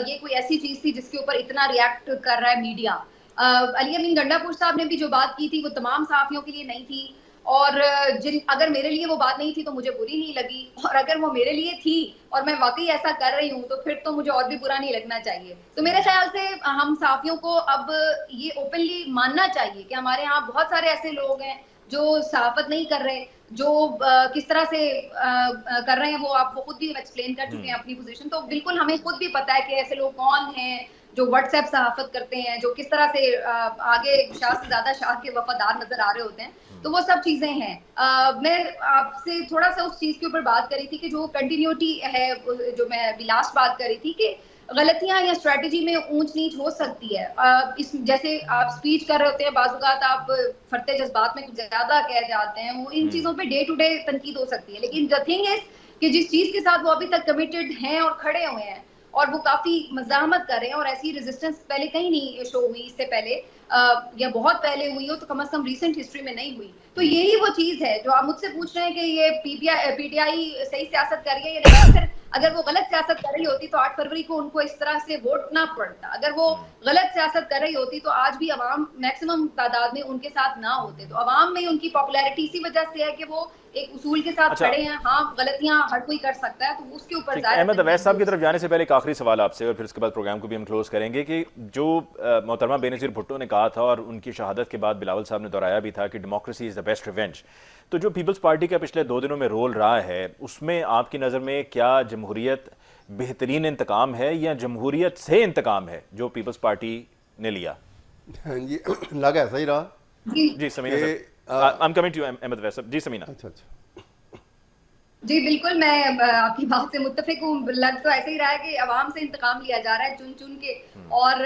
ये कोई ऐसी चीज थी जिसके ऊपर इतना रिएक्ट कर रहा है मीडिया। अली अमीन गंडापुर साहब ने भी जो बात की थी वो तमाम सहाफियों के लिए नहीं थी और अगर मेरे लिए वो बात नहीं थी तो मुझे बुरी नहीं लगी, और अगर वो मेरे लिए थी और मैं वाकई ऐसा कर रही हूँ तो फिर तो मुझे और भी बुरा नहीं लगना चाहिए। तो मेरे ख्याल से हम सहाफियों को अब ये ओपनली मानना चाहिए कि हमारे यहाँ बहुत सारे ऐसे लोग हैं जो सहाफत नहीं कर रहे, जो किस तरह से कर रहे हैं वो खुद भी एक्सप्लेन कर चुके हैं अपनी पोजीशन। तो बिल्कुल हमें खुद भी पता है कि ऐसे लोग कौन हैं जो व्हाट्सएप सहाफत करते हैं, जो किस तरह से आगे शाह से ज्यादा शाह के वफादार नजर आ रहे होते हैं। तो वो सब चीजें हैं। मैं आपसे थोड़ा सा उस चीज के ऊपर बात करी थी कि जो कंटिन्यूटी है, जो मैं अभी लास्ट बात करी थी कि गलतियां या स्ट्रेटजी में ऊंच नीच हो सकती है। जैसे आप स्पीच कर रहे होते हैं, बाज़ आप फरते जज्बात में कुछ ज्यादा कह जाते हैं, वो इन चीजों पे डे टू डे तनकीद हो सकती है। लेकिन द थिंग इज कि जिस चीज के साथ वो अभी तक कमिटेड हैं और खड़े हुए हैं और वो काफी मज़ाहमत कर रहे हैं और ऐसी रेजिस्टेंस पहले कहीं नहीं शो हुई, इससे पहले या बहुत पहले हुई हो तो कम से कम रिसेंट हिस्ट्री में नहीं हुई। तो यही वो चीज है जो आप मुझसे पूछ रहे हैं कि ये पीटीआई सही सियासत कर रही है या नहीं। फिर अगर वो गलत सियासत कर रही होती तो 8 फरवरी को उनको इस तरह से वोट ना पड़ता। अगर वो गलत सियासत कर रही होती तो आज भी अवाम मैक्सिमम तादाद में उनके साथ ना होते। तो अवाम में उनकी पॉपुलैरिटी इसी वजह से है कि वो एक उसूल के साथ अच्छा। खड़े हैं। हाँ, गलतियां हर कोई कर सकता है, तो उसके ऊपर ठीक, ज़्यादा अहमद अवैस साहब की तनकीद तरफ जाने से पहले एक आखिरी सवाल आपसे और फिर उसके बाद प्रोग्राम को भी हम क्लोज करेंगे कि जो मोहतरमा बेनज़ीर भुट्टो ने कहा था और उनकी शहादत के बाद बिलावल साहब ने दोहराया भी था कि democracy is the best revenge, तो जो पीपल्स पार्टी का पिछले 2 दिनों में रोल रहा है उसमें आपकी नज़र में क्या जमहूरियत बेहतरीन इंतकाम है या जमहूरियत से इंतकाम है जो पीपल्स पार्टी ने लिया? हाँ जी, लगा ऐसा ही रहा जी जी समीना कि, साहब, I am coming to you Ahmad Awais साहब। जी समीना। अच्छा अच्छा। जी बिल्कुल, मैं आपकी बात से मुत्तफिक हूँ। लग तो ऐसे ही रहा है कि अवाम से इंतकाम लिया जा रहा है चुन चुन के, और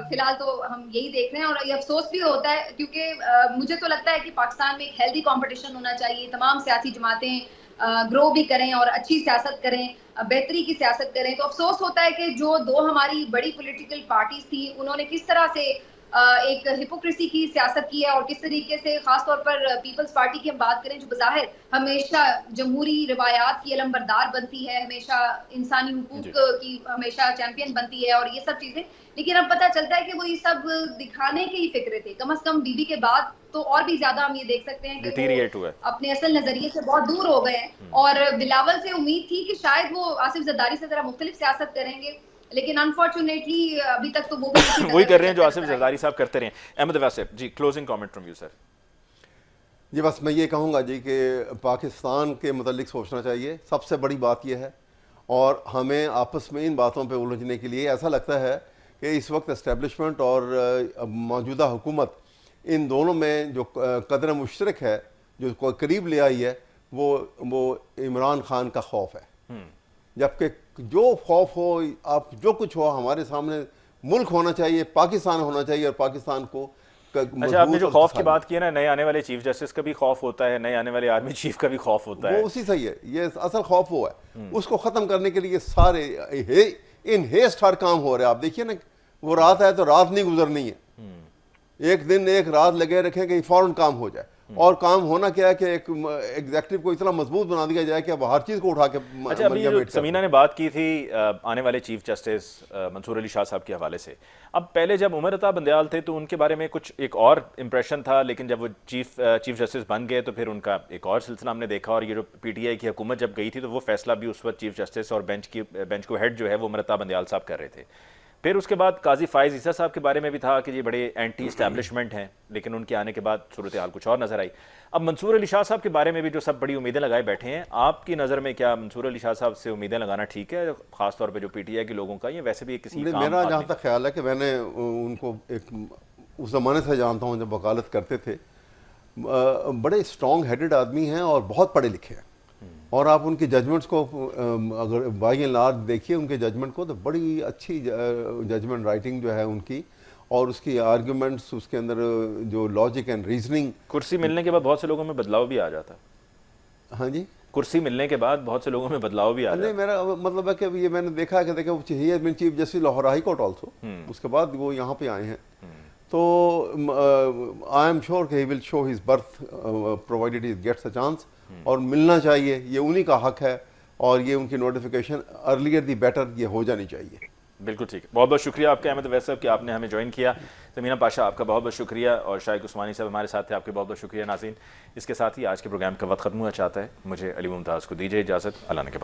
फिलहाल तो हम यही देख रहे हैं। और ये अफसोस भी होता है क्योंकि मुझे तो लगता है कि पाकिस्तान में एक हेल्दी कंपटीशन होना चाहिए, तमाम सियासी जमातें ग्रो भी करें और अच्छी सियासत करें, बेहतरी की सियासत करें। तो अफसोस होता है कि जो 2 हमारी बड़ी पॉलिटिकल पार्टीज थी उन्होंने किस तरह से एक हिपोक्रेसी की सियासत की है, और किस तरीके से खासतौर पर पीपल्स पार्टी की हम बात करें जो बज़ाहिर हमेशा जमहूरी रवायात की अलमबरदार बनती है, हमेशा इंसानी हुकूक की हमेशा चैंपियन बनती है और ये सब चीजें, लेकिन अब पता चलता है कि वो ये सब दिखाने के ही फिक्रे थे। कम से कम बीबी के बाद तो और भी ज्यादा हम ये देख सकते हैं कि डिटीरिएट वो हुआ है। अपने असल नजरिए से बहुत दूर हो गए हैं। और बिलावल से उम्मीद थी कि शायद वो आसिफ जरदारी से जरा मुख्तलिफ सियासत करेंगे, लेकिन अनफॉर्चुनेटली अभी तक तो वो भी उसी वही डगर कर में रहे हैं जो चलते आसिफ नजर आए। जरदारी साहब करते रहे हैं। अहमद अवैस साहब ji, closing comment from you sir. जी बस मैं ये कहूँगा जी कि पाकिस्तान के मतलब सोचना चाहिए, सबसे बड़ी बात यह है। और हमें आपस में इन बातों पे उलझने के लिए ऐसा लगता है कि इस वक्त इस्टेब्लिशमेंट और मौजूदा हुकूमत, इन दोनों में जो कदर मुश्तरक है जो कोई करीब ले आई है वो इमरान खान का खौफ है। जबकि जो खौफ हो, आप जो कुछ हो, हमारे सामने मुल्क होना चाहिए, पाकिस्तान होना चाहिए, और पाकिस्तान को अच्छा, आपने जो खौफ की बात की है ना, नए आने वाले चीफ जस्टिस का भी खौफ होता है, नए आने वाले आर्मी चीफ का भी खौफ होता है, वो उसी सही है। ये असल खौफ वो है, उसको ख़त्म करने के लिए सारे इन हेस्ट हर काम हो रहे हैं। आप देखिए ना, वो रात है तो रात नहीं गुजरनी है, एक दिन एक रात लगे रखें कि फौरन काम हो जाए। और काम होना क्या है कि एक एग्जेक्टिव को इतना मजबूत बना दिया जाए कि अब हर चीज़ को उठा के अच्छा, अभी जो समीना ने बात की थी आने वाले चीफ जस्टिस मंसूर अली शाह साहब के हवाले से, अब पहले जब उमर अता बंदयाल थे तो उनके बारे में कुछ एक और इम्प्रेशन था, लेकिन जब वो चीफ जस्टिस बन गए तो फिर उनका एक और सिलसिला हमने देखा। और ये जो पीटीआई की हुकूमत जब गई थी तो वो फैसला भी उस वक्त चीफ जस्टिस और बेंच को हेड जो है वो उमर अता बंदयाल साहब कर रहे थे। फिर उसके बाद काजी फाइज ईसा साहब के बारे में भी था कि ये बड़े एंटी इस्टेब्लिशमेंट हैं, लेकिन उनके आने के बाद सूरत हाल कुछ और नजर आई। अब मंसूर अली शाह साहब के बारे में भी जो सब बड़ी उम्मीदें लगाए बैठे हैं, आपकी नज़र में क्या मंसूर अली शाह साहब से उम्मीदें लगाना ठीक है, खासतौर पर जो पीटीआई के लोगों का, या वैसे भी किसी काम? मेरा जहाँ तक ख्याल है कि मैंने उनको एक उस ज़माने से जानता हूँ जब वकालत करते थे, बड़े स्ट्रॉन्ग हेडेड आदमी हैं और बहुत पढ़े लिखे हैं। और आप उनके जजमेंट्स को अगर बाई एंड लार्ज देखिए उनके जजमेंट को, तो बड़ी अच्छी जजमेंट राइटिंग जो है उनकी, और उसकी आर्ग्यूमेंट्स, उसके अंदर जो लॉजिक एंड रीजनिंग। कुर्सी मिलने के बाद बहुत से लोगों में बदलाव भी आ जाता। हाँ जी, कुर्सी मिलने के बाद बहुत से लोगों में बदलाव भी आ जाता। नहीं, मेरा मतलब है कि ये मैंने देखा है कि देखो he has been chief justice Lahore high court also, उसके बाद वो यहाँ पे आए हैं। तो आई एम श्योर कि he will show his birth provided he gets a chance, और मिलना चाहिए, ये उन्हीं का हक है। और ये उनकी नोटिफिकेशन अर्लियर दी बेटर ये हो जानी चाहिए। बिल्कुल ठीक है, बहुत बहुत शुक्रिया आपके अहमद अवैस साहब कि आपने हमें ज्वाइन किया। समीना पाशा आपका बहुत बहुत शुक्रिया, और शाइक उस्मानी साहब हमारे साथ थे, आपके बहुत बहुत शुक्रिया। नाज़रीन, इसके साथ ही आज के प्रोग्राम का वक्त खत्म हुआ चाहता है। मुझे अली मुमताज़ को दीजिए इजाज़त, अल्लाह ने के बाद।